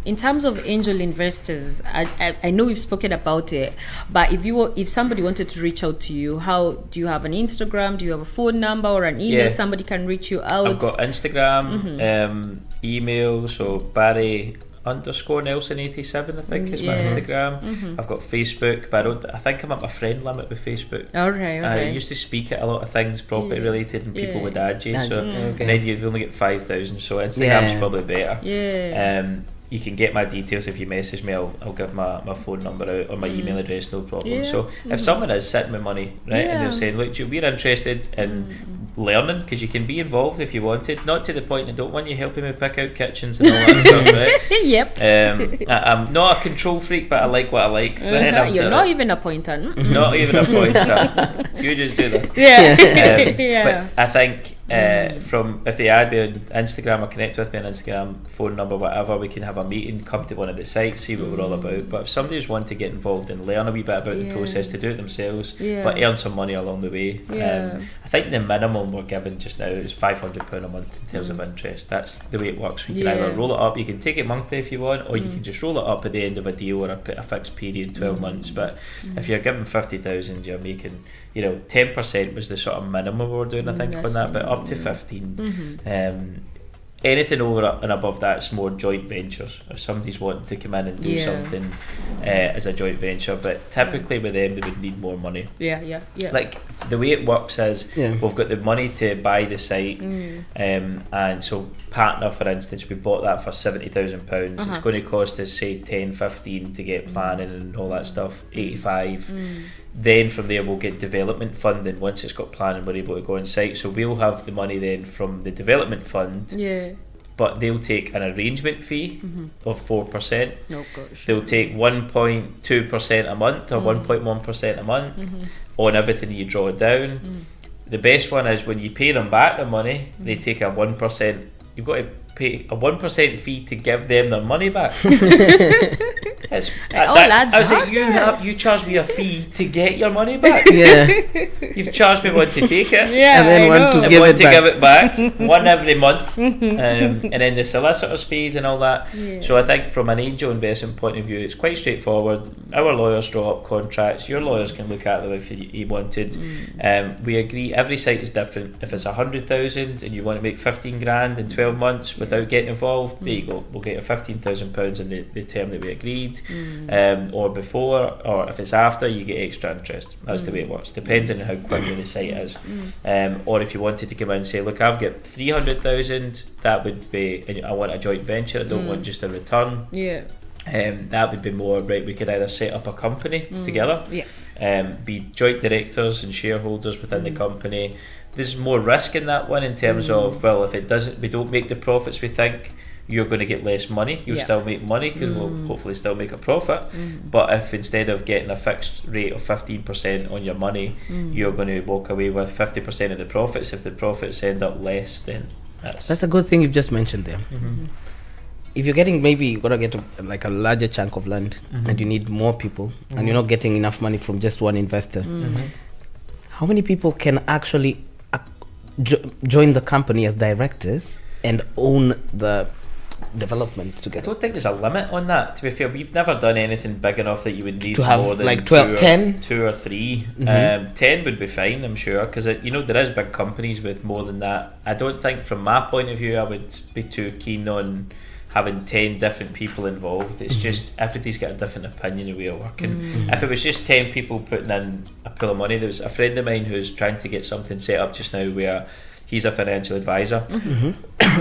in terms of angel investors, I know we've spoken about it, but if somebody wanted to reach out to you, how do you have an Instagram? Do you have a phone number or an email somebody can reach you out? I've got Instagram, email, so Barry_Nelson87 I think is my Instagram. I've got Facebook, but I think I'm at my friend limit with Facebook. I used to speak at a lot of things property related, and people would add you, so then you've only get 5,000, so Instagram's probably better. You can get my details if you message me. I'll give my phone number out or my email address, no problem. So if someone is sitting with money, right, and they're saying, look, we're interested in learning, because you can be involved if you wanted, not to the point I don't want you helping me pick out kitchens and all that stuff, right? I'm not a control freak, but I like what I like. You're not even a pointer. Not even a pointer. You just do this. But I think from, if they add me on Instagram or connect with me on Instagram, phone number, whatever, we can have a meeting, come to one of the sites, see what we're all about. But if somebody's want to get involved and learn a wee bit about the process, to do it themselves, but earn some money along the way, I think the minimum we're given just now is £500 a month in terms of interest. That's the way it works. We can either roll it up, you can take it monthly if you want, or you can just roll it up at the end of a deal or a fixed period, 12 months. But if you're given 50,000, you're making, 10% was the sort of minimum we were doing, I think, on that, but up to 15. Anything over and above that's more joint ventures. If somebody's wanting to come in and do something as a joint venture, but typically with them they would need more money. Like the way it works is we've got the money to buy the site, and so partner, for instance, we bought that for £70,000. It's going to cost us say 10-15 to get planning and all that stuff, 85. Then from there we'll get development funding. Once it's got planning, we're able to go on site, so we'll have the money then from the development fund, but they'll take an arrangement fee of 4%. They'll take 1.2% a month or 1.1% a month on everything you draw down. The best one is when you pay them back the money, they take a 1%. You've got to pay a 1% fee to give them their money back. Lads, I was like, you charge me a fee to get your money back. Yeah. You've charged me one to take it, Yeah, and then one to and give one it to back. give it back, one every month, and then the solicitor's fees and all that. Yeah. So I think from an angel investment point of view, it's quite straightforward. Our lawyers draw up contracts. Your lawyers can look at them if you wanted. We agree every site is different. If it's 100,000 and you want to make 15 grand in 12 months without getting involved, there you go. We'll get you £15,000 in the term that we agreed, or before, or if it's after, you get extra interest. That's the way it works, depending on how quickly the site is. Or if you wanted to come in and say, look, I've got 300,000, that would be, and I want a joint venture, I don't want just a return. Yeah. That would be more, right, we could either set up a company together, be joint directors and shareholders within the company. There's more risk in that one in terms of, well, if it doesn't, we don't make the profits we think, you're going to get less money. You'll still make money because we'll hopefully still make a profit. But if instead of getting a fixed rate of 15% on your money, you're going to walk away with 50% of the profits, if the profits end up less, then that's a good thing you've just mentioned there. If you're getting, maybe you're going to get like a larger chunk of land and you need more people and you're not getting enough money from just one investor, how many people can actually join the company as directors and own the development I together? don't think there's a limit on that, to be fair. We've never done anything big enough that you would need To have more than like 12, 10? 2 or 3. 10 would be fine, I'm sure, because there is big companies with more than that. I don't think, from my point of view, I would be too keen on having 10 different people involved. It's just everybody's got a different opinion and way of working. If it was just 10 people putting in a pool of money, there was a friend of mine who's trying to get something set up just now where he's a financial advisor.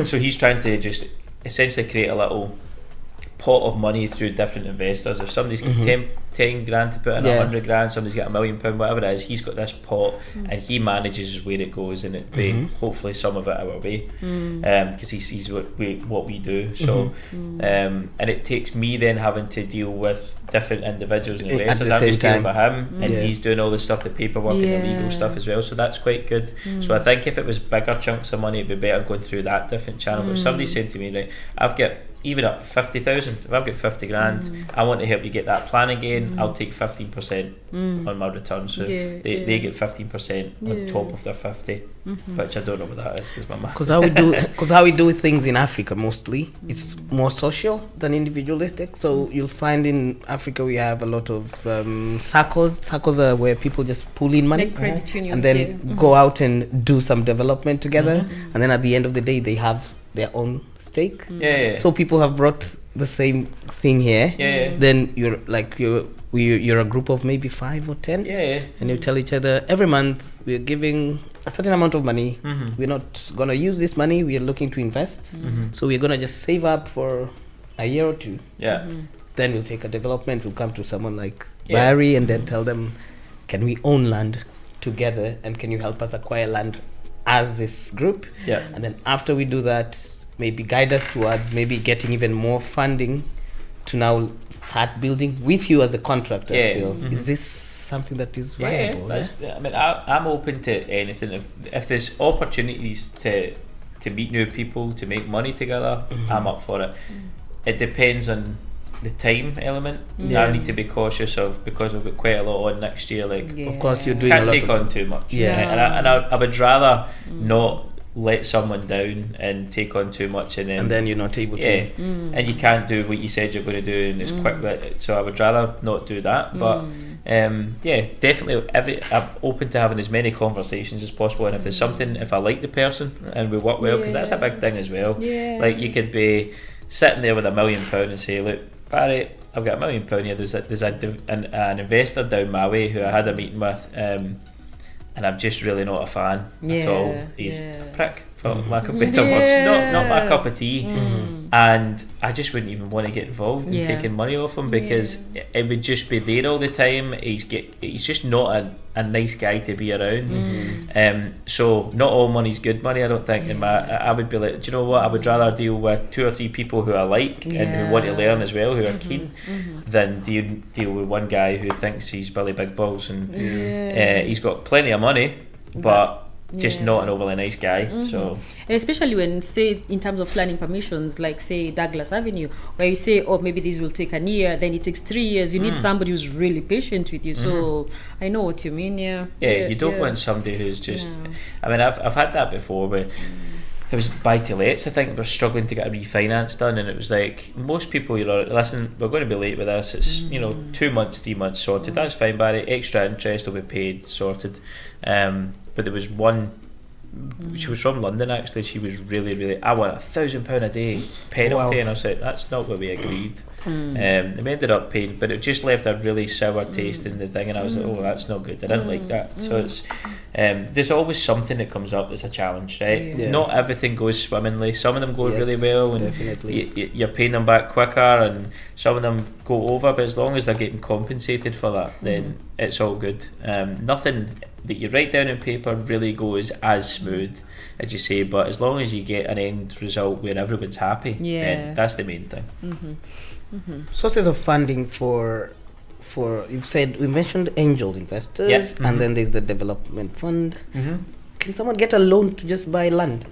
So he's trying to just essentially create a little pot of money through different investors. If somebody's got 10 grand to put in, 100 grand, somebody's got £1 million, whatever it is, he's got this pot and he manages where it goes, and it be hopefully some of it our way, because he sees what we do. So and it takes me then having to deal with different individuals and investors. I'm just dealing with him, and he's doing all the stuff, the paperwork and the legal stuff as well, so that's quite good. So I think if it was bigger chunks of money, it'd be better going through that different channel. But if somebody's saying to me, right, I've got even up 50,000, if I've got 50 grand, I want to help you get that plan again, I'll take 15% on my return. So they get 15% on top of their 50, which I don't know what that is because my math. Because how we do things in Africa mostly, it's more social than individualistic. So you'll find in Africa we have a lot of SACCOs. SACCOs are where people just pull in money Like credit unions, and then go out and do some development together, and then at the end of the day they have their own stake. So people have brought the same thing here. Then you're a group of maybe 5 or 10, and you tell each other every month we're giving a certain amount of money. We're not gonna use this money, we are looking to invest, so we're gonna just save up for a year or two. Then we'll take a development, we'll come to someone like Barry and then tell them, can we own land together and can you help us acquire land as this group? And then after we do that, maybe guide us towards maybe getting even more funding to now start building with you as a contractor still. Is this something that is viable? I mean, I'm open to anything. If there's opportunities to meet new people, to make money together, I'm up for it. It depends on the time element. I need to be cautious of, because we've got quite a lot on next year. Like, of course, you're doing can't a lot take on too much. And I would rather not let someone down and take on too much, and then you're not able to. And you can't do what you said you're going to do, and it's quick. So I would rather not do that. But definitely, I'm open to having as many conversations as possible. And if there's something, if I like the person and we work well, because that's a big thing as well. Like, you could be sitting there with £1 million and say, look, Barry, I've got £1 million here. There's an investor down my way who I had a meeting with, and I'm just really not a fan at all. He's a prick, for lack of better words. Not my cup of tea. And I just wouldn't even want to get involved in taking money off him, because it would just be there all the time. He's just not a nice guy to be around. So not all money's good money, I don't think. And I would be like, do you know what? I would rather deal with 2 or 3 people who I like and who want to learn as well, who are keen, than deal with one guy who thinks he's Billy Big Balls and he's got plenty of money, but just not an overly nice guy. So, and especially when, say, in terms of planning permissions, like say Douglas Avenue, where you say, oh, maybe this will take a year, then it takes 3 years. You need somebody who's really patient with you. So I know what you mean. Yeah, you don't want somebody who's just. I mean, I've had that before, where it was buy-to-lets, I think, we're struggling to get a refinance done, and it was like, most people, listen, we're going to be late with this, it's 2 months, 3 months sorted, that's fine, Barry, extra interest will be paid, sorted. But there was one, she was from London actually, she was really, I want £1,000 a day penalty, and I was like, that's not what we agreed. And we ended up paying, but it just left a really sour taste in the thing, and I was like, oh, that's not good, I didn't like that. So it's there's always something that comes up that's a challenge, right? Not everything goes swimmingly, some of them go really well, and you're paying them back quicker, and some of them go over, but as long as they're getting compensated for that, then it's all good. Nothing that you write down on paper really goes as smooth as you say, but as long as you get an end result where everyone's happy, then that's the main thing. Sources of funding for you've said, we mentioned angel investors, and then there's the development fund. Can someone get a loan to just buy land?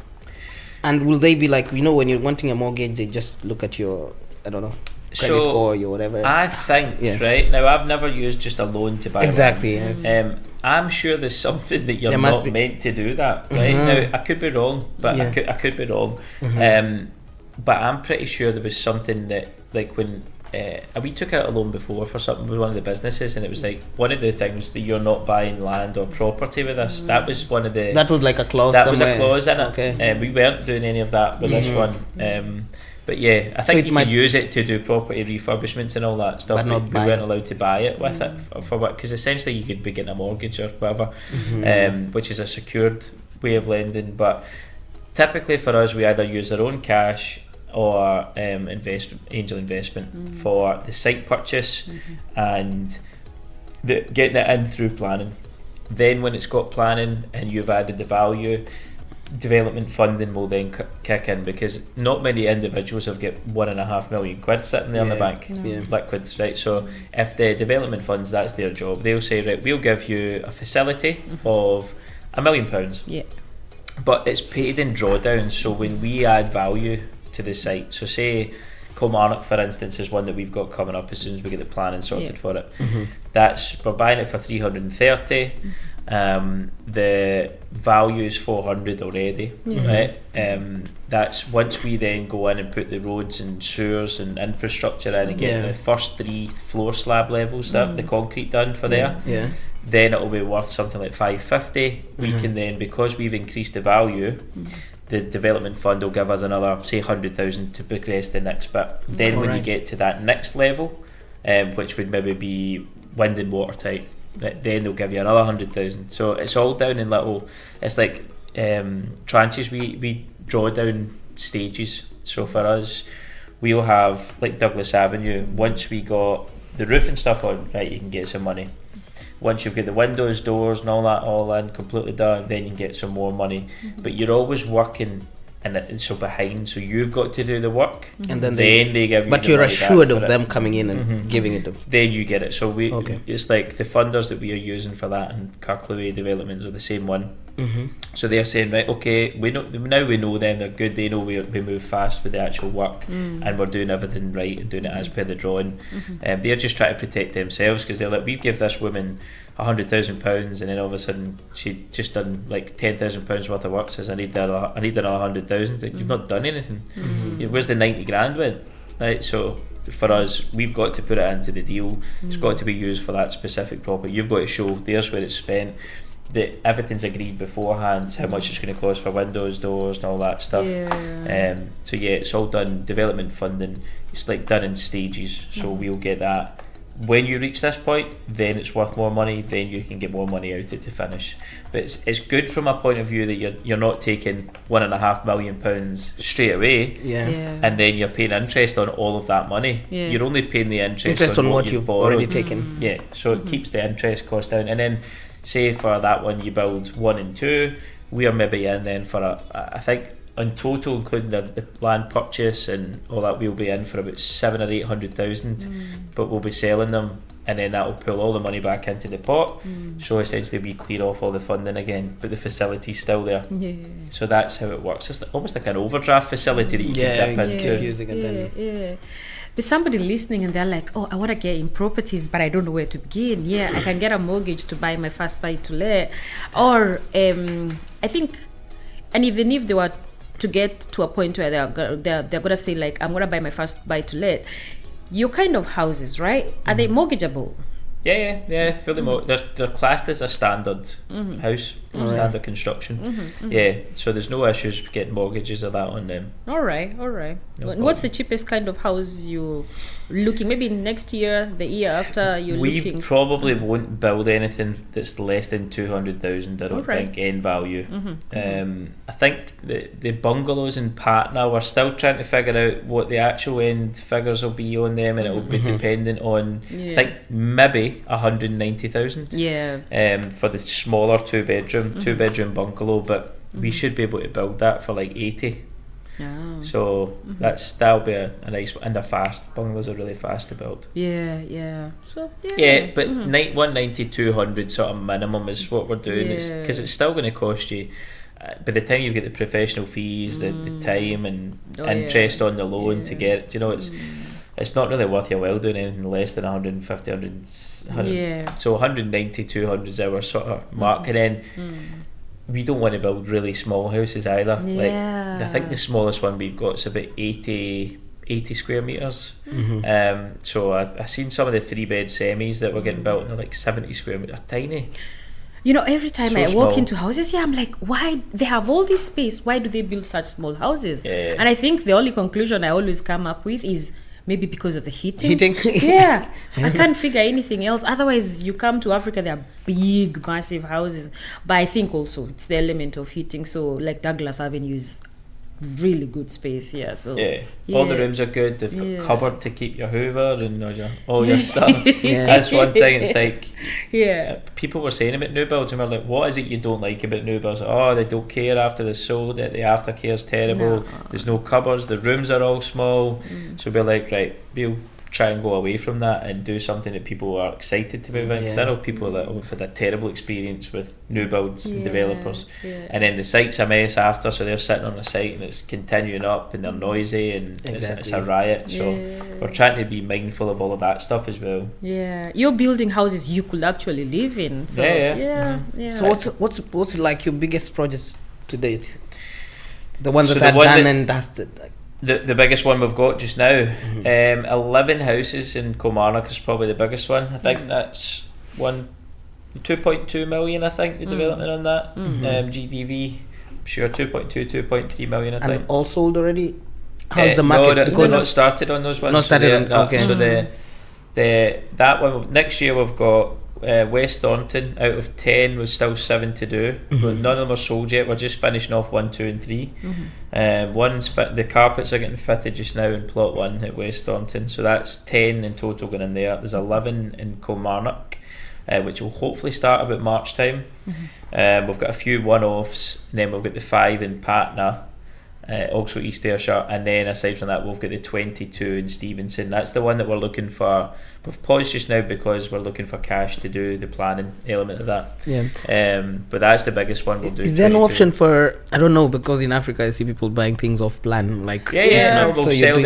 And will they be like, when you're wanting a mortgage, they just look at your, I don't know, credit score or whatever? I think, right now, I've never used just a loan to buy land. I'm sure there's something that you're not meant to do that, right? Now, I could be wrong, but I could be wrong. But I'm pretty sure there was something that, like, when we took out a loan before for something with one of the businesses, and it was like, one of the things that you're not buying land or property with us. That was one of the... That was like a clause. That was a clause in it. We weren't doing any of that with this one. But yeah, I think you can use it to do property refurbishments and all that stuff, but we weren't allowed to buy it with it for what, because essentially you could be getting a mortgage or whatever, which is a secured way of lending. But typically for us, we either use our own cash or angel investment for the site purchase and getting it in through planning. Then when it's got planning and you've added the value, development funding will then kick in, because not many individuals have got £1.5 million sitting there in the bank, liquids, right? So if the development funds, that's their job, they'll say, right, we'll give you a facility of £1 million, but it's paid in drawdowns. So when we add value to the site, so say Kilmarnock, for instance, is one that we've got coming up as soon as we get the planning sorted for it. That's, we're buying it for 330. The value is 400 already, right? That's once we then go in and put the roads and sewers and infrastructure in and get the first 3 floor slab levels, the concrete done for there, then it'll be worth something like 550. We can then, because we've increased the value, the development fund will give us another, say, 100,000 to progress the next bit. Then when you get to that next level, which would maybe be wind and water type, then they'll give you another 100,000. So it's all down in little, it's like tranches. We draw down stages. So for us, we'll have, like Douglas Avenue, once we got the roof and stuff on, right, you can get some money. Once you've got the windows, doors and all that all in, completely done, then you can get some more money. But you're always working and so behind, so you've got to do the work, and then they give you. But you're assured of them coming in and giving it. Then you get it. So it's like the funders that we are using for that and Kirkleaway Developments are the same one. So they're saying, right, okay, we know them, they're good, they know we move fast with the actual work, and we're doing everything right and doing it as per the drawing. They're just trying to protect themselves, because they're like, we give this woman £100,000 and then all of a sudden she just done like £10,000 worth of work, says I need another 100,000. You've not done anything. Where's the 90 grand went, right? So for us, we've got to put it into the deal. It's got to be used for that specific property. You've got to show there's where it's spent, that everything's agreed beforehand, how much it's going to cost for windows, doors and all that stuff. So it's all done, development funding, it's like done in stages. So we'll get that. When you reach this point, then it's worth more money, then you can get more money out of it to finish. But it's good from a point of view that you're not taking £1.5 million straight away, and then you're paying interest on all of that money. You're only paying the interest on what you've already taken. So it keeps the interest cost down. And then say for that one you build 1 and 2, we are maybe in then for I think in total, including the land purchase and all that, we'll be in for about 700,000 or 800,000, but we'll be selling them and then that'll pull all the money back into the pot. So essentially we clear off all the funding again, but the facility's still there. So that's how it works. It's almost like an overdraft facility that you can dip into. Using it then. There's somebody listening and they're like, oh, I want to get in properties, but I don't know where to begin. Yeah, I can get a mortgage to buy my first buy to let. Or I think, and even if they were to get to a point where they're going to say, like, I'm going to buy my first buy to let, your kind of houses, right? Are they mortgageable? Yeah, fully they're classed as a standard house, standard construction. Yeah, so there's no issues getting mortgages or that on them. All right. No What's the cheapest kind of house you looking? Maybe next year, the year after you're looking. We probably won't build anything that's less than 200,000. I don't think in value. I think the bungalows in Patna, we're still trying to figure out what the actual end figures will be on them, and it will be dependent on I think maybe 190,000. For the smaller two bedroom bungalow, but we should be able to build that for like 80. So that'll be a nice one, and they're fast. Bungalows are really fast to build. So but 190, 200 sort of minimum is what we're doing, because it's still going to cost you. By the time you get the professional fees, the time and interest on the loan to get, it's not really worth your while doing anything less than 150, 100. So 190, 200 is our sort of mark, and then we don't want to build really small houses either. Like, I think the smallest one we've got is about 80 square metres. So I've seen some of the 3-bed semis that were getting built, and they're like 70 square metres, tiny. Every time I walk into houses, I'm like, why? They have all this space. Why do they build such small houses? And I think the only conclusion I always come up with is maybe because of the heating. I can't figure anything else. Otherwise, you come to Africa, there are big, massive houses. But I think also it's the element of heating. So like Douglas Avenue is really good space here. So all the rooms are good. They've got cupboard to keep your Hoover and all your stuff. That's one thing. It's like people were saying about new builds, and we're like, what is it you don't like about new builds? Oh, they don't care after they're sold it. The aftercare is terrible. There's no cupboards. The rooms are all small. So we're like, right, we'll try and go away from that and do something that people are excited to move in. Because I know people that have had a terrible experience with new builds and developers, and then the site's a mess after, so they're sitting on the site and it's continuing up and they're noisy and it's a riot. So we're trying to be mindful of all of that stuff as well. You're building houses you could actually live in. So So what's like your biggest projects to date? The ones that are done and dusted, like. The biggest one we've got just now, 11 houses in Kilmarnock is probably the biggest one. I think that's 2.2 million, I think, the development on that. GDV, I'm sure 2.3 million, I think. And all sold already? How's the market? No, they're not started on those ones. Not started okay. So that one, next year we've got West Thornton, out of 10 was still 7 to do, but none of them are sold yet. We're just finishing off 1, 2 and 3. One's the carpets are getting fitted just now in plot 1 at West Thornton, so that's 10 in total going in there. There's 11 in Kilmarnock, which will hopefully start about March time. We've got a few one-offs, and then we've got the 5 in Patna, also East Ayrshire, and then aside from that we've got the 22 in Stevenson. That's the one that we're looking for. We've paused just now because we're looking for cash to do the planning element of that. But that's the biggest one we'll do. Is there an option for, I don't know, because in Africa I see people buying things off plan, like we'll so sell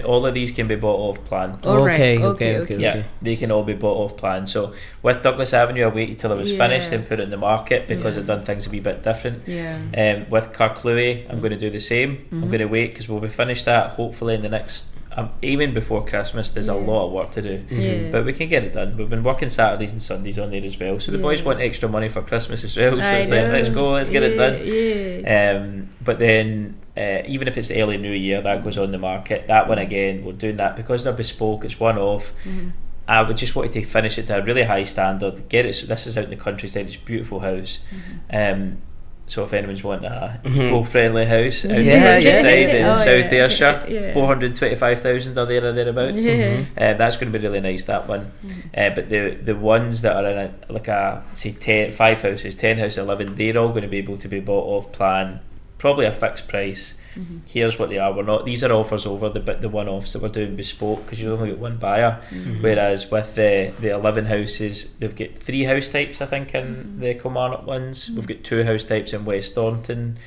all of these can be bought off plan. Okay. They can all be bought off plan. So with Douglas Avenue I waited till it was finished and put it in the market because I've done things a wee bit different. With Carclue I'm going to do the same. I'm going to wait because we'll be finished that hopefully in the next, I'm aiming before Christmas. There's a lot of work to do, but we can get it done. We've been working Saturdays and Sundays on there as well, so the boys want extra money for Christmas as well, so it's like, let's go, let's get it done. But then even if it's the early new year, that goes on the market. That one again, we're doing that because they're bespoke, it's one off. I would just want to finish it to a really high standard, get it, so this is out in the countryside, it's a beautiful house. So if anyone's wanting a eco-friendly house out the countryside in South Ayrshire, 425,000 or there or thereabouts. That's going to be really nice, that one. But the ones that are in 5 houses, 10 houses, 11, they're all going to be able to be bought off plan, probably a fixed price. here's what they are. We're not, these are offers over the one-offs that we're doing bespoke, because you only get one buyer. Whereas with the 11 houses, they've got 3 house types, I think, in the Kilmarnock ones. We've got 2 house types in West Thornton.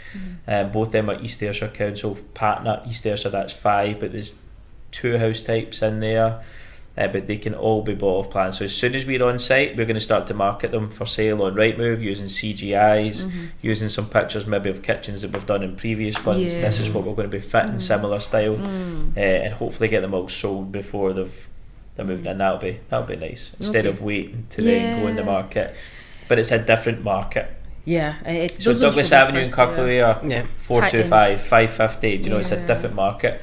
Both them are East Ayrshire Council partner. East Ayrshire, that's 5, but there's 2 house types in there. But they can all be bought off plan. So as soon as we're on site, we're going to start to market them for sale on Rightmove, using CGIs, using some pictures maybe of kitchens that we've done in previous ones. This is what we're going to be fitting, similar style, and hopefully get them all sold before they're moved in. That'll be nice, instead of waiting to then go in the market. But it's a different market. Yeah, so Douglas Avenue in Kirklewy are 425, 550. You know, it's a different market.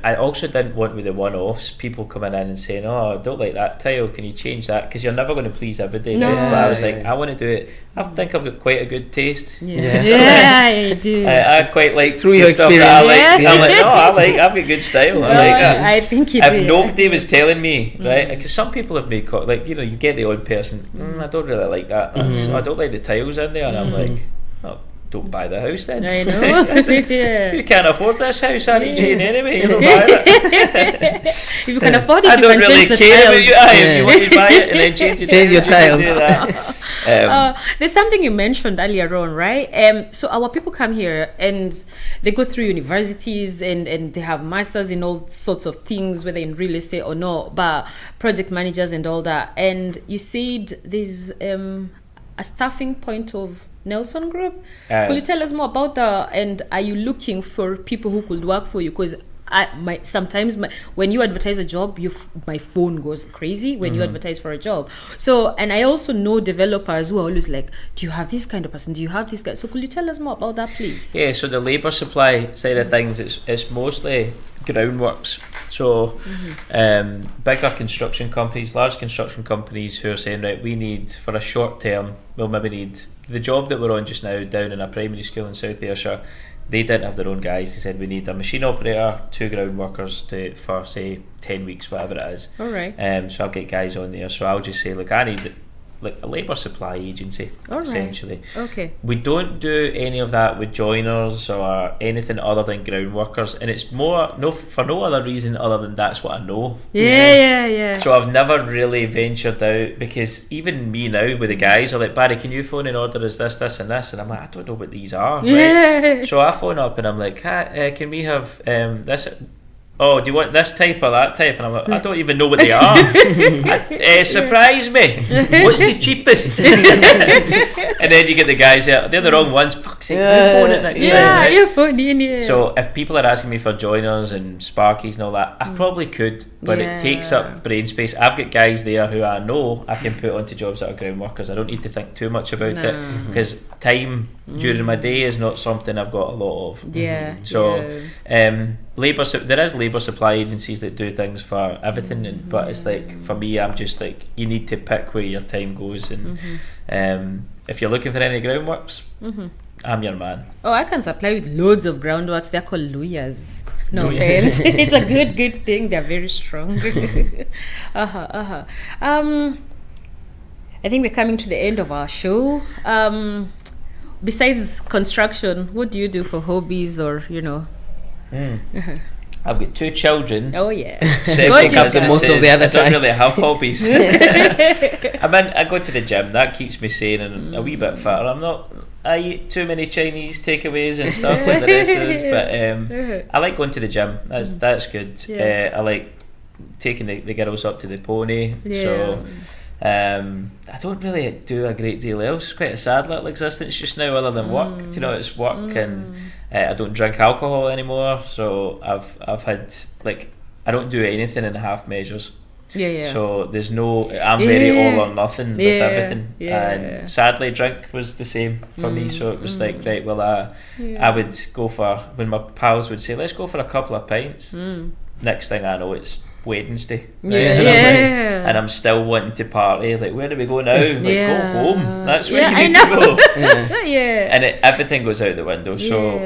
I also didn't want with the one-offs people coming in and saying, "Oh, I don't like that tile. Can you change that?" Because you're never going to please everybody. But I was like, I want to do it. I think I've got quite a good taste. You do. I quite like through your stuff experience. That I like. I've got good style. I like that. I think you if nobody was telling me, right? Because some people have made you get the odd person. I don't really like that. I don't like the tiles in there, and I'm like, oh, don't buy the house then. I know. You can't afford this house, I need you anyway. You don't buy it. If you can afford it, I you don't can really change the care tiles. about you. If you want to buy it and then change your tiles. There's something you mentioned earlier on, right? So our people come here and they go through universities and they have masters in all sorts of things, whether in real estate or not, but project managers and all that. And you said there's a staffing point of Nelson Group. Could you tell us more about that? And are you looking for people who could work for you? Because sometimes when you advertise a job, my phone goes crazy when you advertise for a job. So, and I also know developers who are always like, do you have this kind of person? Do you have this guy? So could you tell us more about that, please? Yeah, so the labour supply side of things, it's mostly groundworks. So bigger construction companies, large construction companies who are saying, right, we need, for a short term, we'll maybe need the job that we're on just now down in a primary school in South Ayrshire. They didn't have their own guys. They said, we need a machine operator, 2 ground workers for say 10 weeks, whatever it is. All right. So I'll get guys on there. So I'll just say, look, I need like a labour supply agency, essentially. Okay. We don't do any of that with joiners or anything other than ground workers, and it's more for no other reason other than that's what I know. Yeah. So I've never really ventured out, because even me now with the guys are like, Barry, can you phone in order as this and this, and I'm like, I don't know what these are. Right? So I phone up and I'm like, can we have this? Oh, do you want this type or that type? And I'm like, I don't even know what they are. Surprise me. What's the cheapest? And then you get the guys there, they're the wrong ones. Fuck's sake, phone it next time. Right? You're phoning. So if people are asking me for joiners and sparkies and all that, I probably could, but it takes up brain space. I've got guys there who I know I can put onto jobs that are ground workers. I don't need to think too much about it, because time during my day is not something I've got a lot of. So there is labour supply agencies that do things for everything, but it's like, for me, I'm just like, you need to pick where your time goes, and if you're looking for any groundworks, I'm your man. Oh, I can supply with loads of groundworks. They're called lawyers. No offense. It's a good thing. They're very strong. I think we're coming to the end of our show. Besides construction, what do you do for hobbies, or I've got 2 children. Oh yeah. Take up the most of the other time. I don't really have hobbies. I go to the gym. That keeps me sane and a wee bit fatter. I eat too many Chinese takeaways and stuff like the rest of us, but I like going to the gym. That's good. I like taking the girls up to the pony. So I don't really do a great deal else. It's quite a sad little existence just now, other than work. It's work, and I don't drink alcohol anymore. So I've had, like, I don't do anything in half measures. So there's no, I'm very all or nothing with everything. And sadly, drink was the same for me. So it was like, right, well, I would go for, when my pals would say, let's go for a couple of pints. Next thing I know, it's Wednesday, right? And I'm still wanting to party. Like, where do we go now? Like, go home. That's where you need to go. And everything goes out the window. So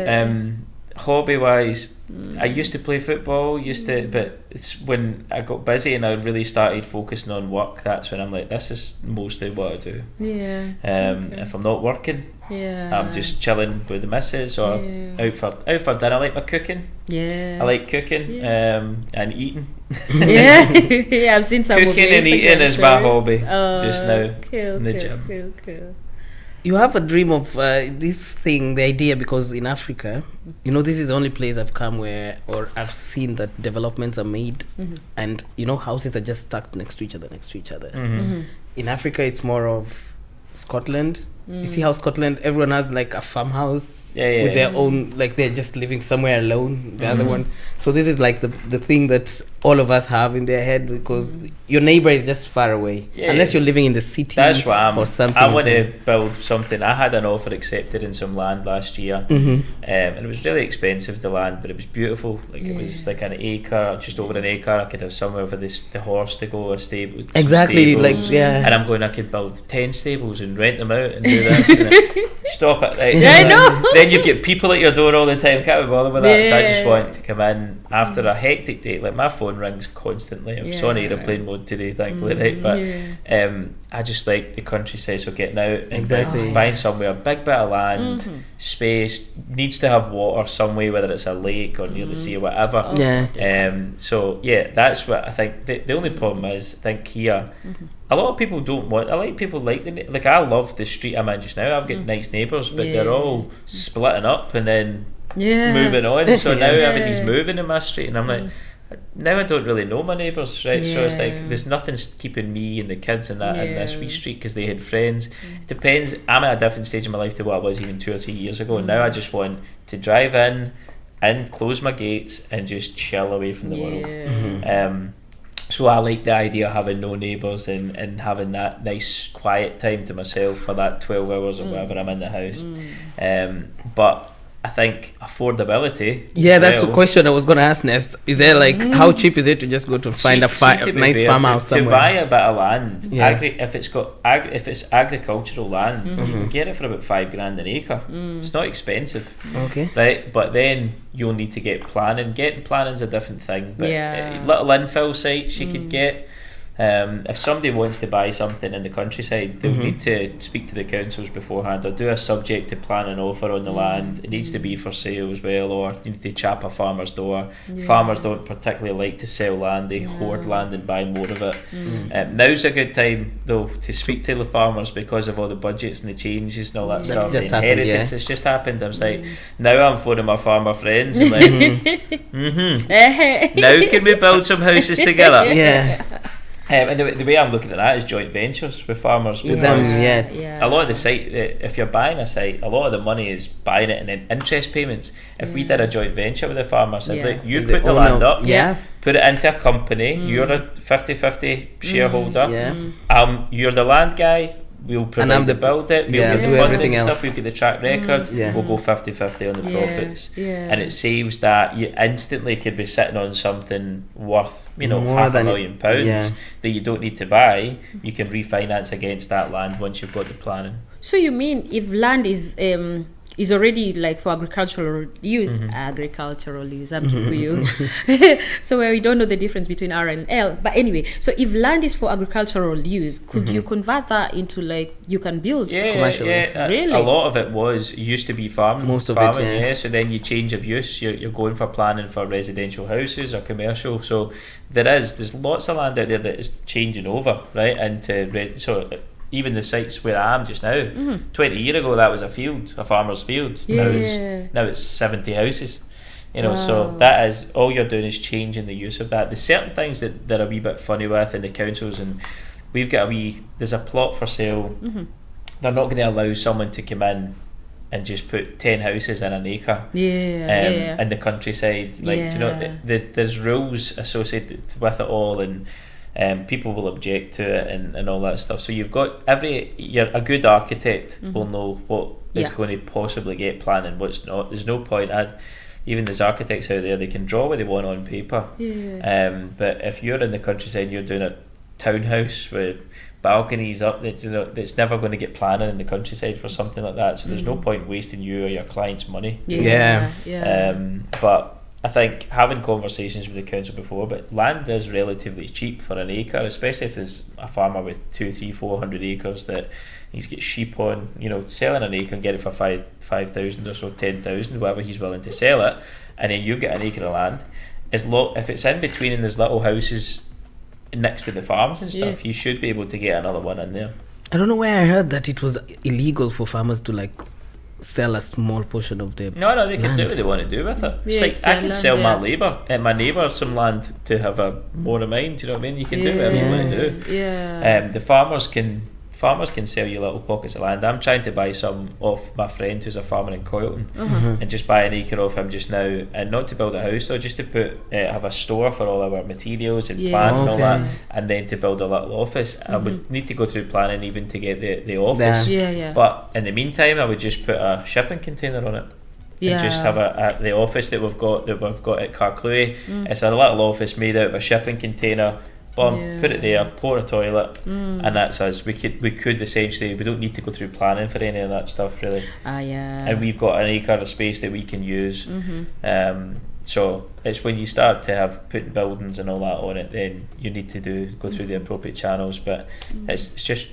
hobby wise, I used to play football, but it's when I got busy and I really started focusing on work, that's when I'm like, this is mostly what I do. If I'm not working, I'm just chilling with the missus or out for dinner. I like my cooking. I like cooking and eating. I've seen some cooking and eating is my hobby just now cool, in the gym. Cool. You have a dream of this thing, the idea, because in Africa, this is the only place I've come where, or I've seen that developments are made, and houses are just stacked next to each other. In Africa, it's more of Scotland. You see how Scotland, everyone has like a farmhouse with their own, like they're just living somewhere alone. The other one, so this is like the thing that all of us have in their head, because your neighbor is just far away, unless you're living in the city. That's what or something. I want to build something. I had an offer accepted in some land last year, and it was really expensive, the land, but it was beautiful. Like it was like an acre, just over an acre. I could have somewhere for the horse to go, a stable. Exactly, and I'm going, I could build 10 stables and rent them out and do this. And stop it, right? I know. Then you get people at your door all the time. Can't be bothered with that. So I just want to come in after a hectic day. Like my phone rings constantly. I'm on aeroplane mode today, thankfully, right? But I just like the countryside, so getting out and buying somewhere, a big bit of land, space, needs to have water some way, whether it's a lake or near the sea or whatever. So that's what I think. The only problem is, I think here, a lot of people don't want. I love the street I'm in just now. I've got nice neighbours, but they're all splitting up and then moving on. So now everybody's moving in my street, and I'm like, now I don't really know my neighbours, right? So it's like there's nothing keeping me and the kids and that in this wee street because they had friends. It depends. I'm at a different stage in my life to what I was even 2 or 3 years ago. And now I just want to drive in and close my gates and just chill away from the world. So I like the idea of having no neighbours and having that nice quiet time to myself for that 12 hours or whatever I'm in the house. But I think affordability. That's the question I was going to ask next. Is there like how cheap is it to just go to find a nice farmhouse somewhere? To buy a bit of land, if it's agricultural land, you can get it for about $5,000 an acre. It's not expensive, right? But then you'll need to get planning. Getting planning's a different thing. But little infill sites you could get. If somebody wants to buy something in the countryside, they'll need to speak to the councils beforehand or do a subject to planning offer on the land. It needs to be for sale as well, or you need to chap a farmer's door. Farmers don't particularly like to sell land, they hoard land and buy more of it. Now's a good time though to speak to the farmers because of all the budgets and the changes and all that stuff. The inheritance, it's just happened. I was like, now I'm phoning my farmer friends and like, now can we build some houses together? And the way I'm looking at that is joint ventures with farmers, because a lot of the site, if you're buying a site, a lot of the money is buying it and then interest payments. If we did a joint venture with the farmers, like, you put the land up, put it into a company, you're a 50-50 shareholder, you're the land guy, we'll provide the build it, we'll get the funding stuff, we'll get the track record, we'll go 50-50 on the profits. And it saves that you instantly could be sitting on something worth, £500,000 that you don't need to buy. You can refinance against that land once you've got the planning. So you mean if land is already like for agricultural use, I'm Kikuyu. So where we don't know the difference between R and L. But anyway, so if land is for agricultural use, could you convert that into like you can build commercially? Really? A lot of it used to be farming. Most of it, So then you change of use. You're going for planning for residential houses or commercial. So there's lots of land out there that is changing over, right? So even the sites where I am just now, 20 years ago that was a farmer's field. Now it's 70 houses. So that is all you're doing is changing the use of that. There's certain things that are a wee bit funny with in the councils, and we've got there's a plot for sale. They're not going to allow someone to come in and just put 10 houses in an acre in the countryside. There's rules associated with it all, and people will object to it and all that stuff. So you've got a good architect will know what is going to possibly get planning, what's not. There's no point. Even there's architects out there, they can draw what they want on paper. But if you're in the countryside and you're doing a townhouse with balconies up that's never going to get planning in the countryside for something like that, so there's no point wasting you or your client's money. But I think having conversations with the council before, but land is relatively cheap for an acre, especially if there's a farmer with 200, 300, 400 acres that he's got sheep on, selling an acre and get it for 5,000 or so, 10,000, whatever he's willing to sell it, and then you've got an acre of land. If it's in between and there's little houses next to the farms and stuff, you should be able to get another one in there. I don't know where I heard that it was illegal for farmers to sell a small portion of their No, they can land. do what they want to do with it. It's I can sell my labour and my neighbour some land to have more of mine. Do you know what I mean? You can do whatever you want to do. The farmers can sell you little pockets of land. I'm trying to buy some off my friend who's a farmer in Coylton, and just buy an acre off him just now, and not to build a house though, just to have a store for all our materials and plant and all that, and then to build a little office. I would need to go through planning even to get the office. But in the meantime, I would just put a shipping container on it. And just have the office that we've got at Carclue. It's a little office made out of a shipping container. Put it there, pour a toilet, and that's us. We could essentially, we don't need to go through planning for any of that stuff really. And we've got an acre of space that we can use. So it's when you start to have putting buildings and all that on it, then you need to go through the appropriate channels. But it's just,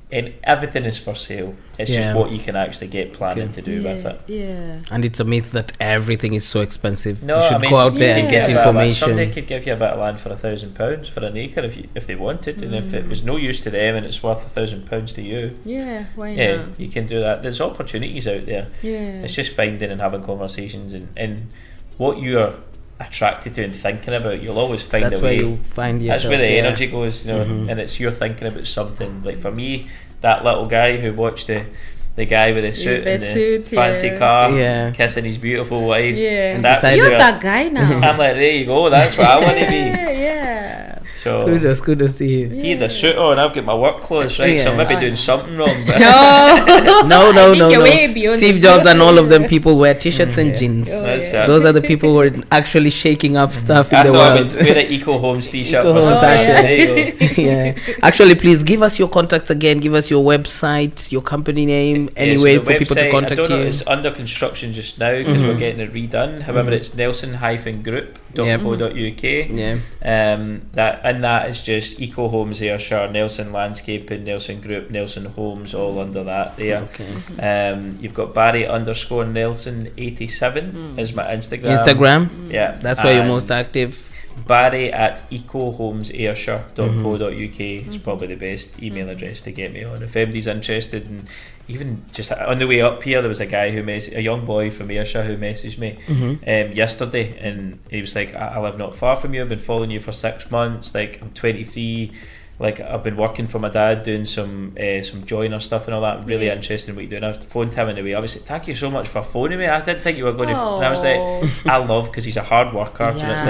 and everything is for sale. It's just what you can actually get planning to do with it. And it's a myth that everything is so expensive. No, you should go out there and get information. Somebody could give you a bit of land for £1,000 for an acre if they wanted, and if it was no use to them and it's worth £1,000 to you. Why not? You can do that. There's opportunities out there. It's just finding and having conversations and what you're attracted to and thinking about, you'll always find a way. That's where you find yourself. That's where the energy goes, and it's you're thinking about something. Like for me, that little guy who watched the guy with the suit and the fancy car kissing his beautiful wife. And you're that guy now. I'm like, there you go, that's what I want to be. So kudos to you. He had the suit on, I've got my work clothes, right? So I'm maybe doing something wrong. But no. Steve Jobs and all of them people wear t-shirts and jeans. Those are the people who are actually shaking up stuff in the world. Wear an Eco Homes t-shirt. Actually, please give us your contacts again. Give us your website, your company name, any way for people to contact you. It's under construction just now because we're getting it redone. However, it's nelson-group.co.uk. That is just Eco Homes Ayrshire, Nelson Landscaping, Nelson Group, Nelson Homes, all under that there. You've got Barry_Nelson87 is my Instagram. That's where you're most active. Barry at ecohomesayrshire.co.uk is probably the best email address to get me on. If anybody's interested, and even just on the way up here, there was a guy a young boy from Ayrshire who messaged me yesterday, and he was like, I live not far from you, I've been following you for 6 months, like I'm 23, like I've been working for my dad doing some joiner stuff and all that. I'm really interested in what you're doing. I phoned him in the way. I was like, thank you so much for phoning me. I didn't think you were going to. And I was like, I love, because he's a hard worker. And it's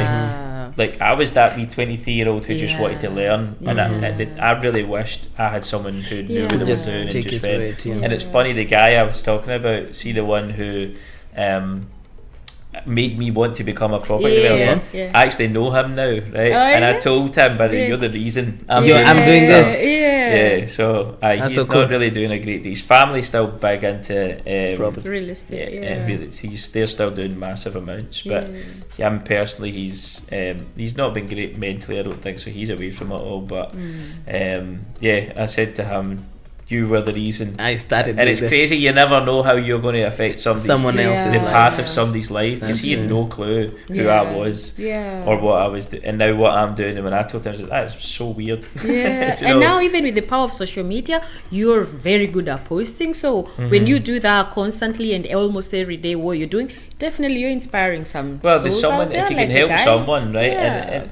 like I was that wee 23-year-old who just wanted to learn, and I really wished I had someone who knew what they were doing and just went. And it's funny, the guy I was talking about, see the one who made me want to become a property developer. I actually know him now, right? I told him, but you're the reason I'm doing this. So he's not really doing a great deal. His family's still big into real estate. They're still doing massive amounts, but him personally, he's not been great mentally, I don't think, so he's away from it all. But I said to him, you were the reason I started, and it's crazy. You never know how you're going to affect someone else's the path of somebody's life, because he had no clue who I was or what I was doing, and now what I'm doing. And when I told him, I was like, that is so weird. And now, even with the power of social media, you're very good at posting. So when you do that constantly and almost every day, what you're doing, definitely you're inspiring some. Well, there's someone, if you can help someone, right?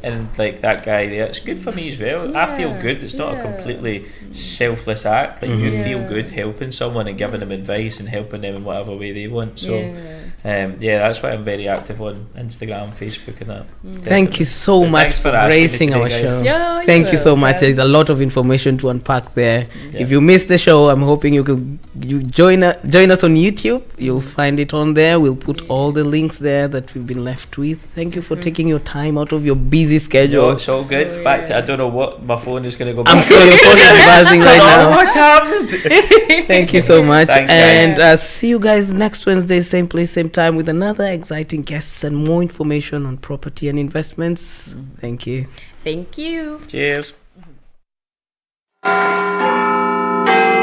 And like that guy there, it's good for me as well. I feel good. It's not a completely selfless act. Like you feel good helping someone and giving them advice and helping them in whatever way they want. So Yeah, that's why I'm very active on Instagram, Facebook, and that. Thank you so But much thanks for asking me gracing today, our guys. show. Yeah, Thank you so you're much. welcome. There's a lot of information to unpack there. Yeah. If you missed the show, I'm hoping you join us on YouTube. You'll find it on there. We'll put all the links there that we've been left with. Thank you for taking your time out of your busy schedule. No, it's all good. Back to, I don't know what my phone is going to go I'm back. sure your phone is buzzing right now. What happened? Thank you so much. Thanks, And see you guys next Wednesday, same place, same time, with another exciting guests and more information on property and investments. Thank you. Thank you. Cheers.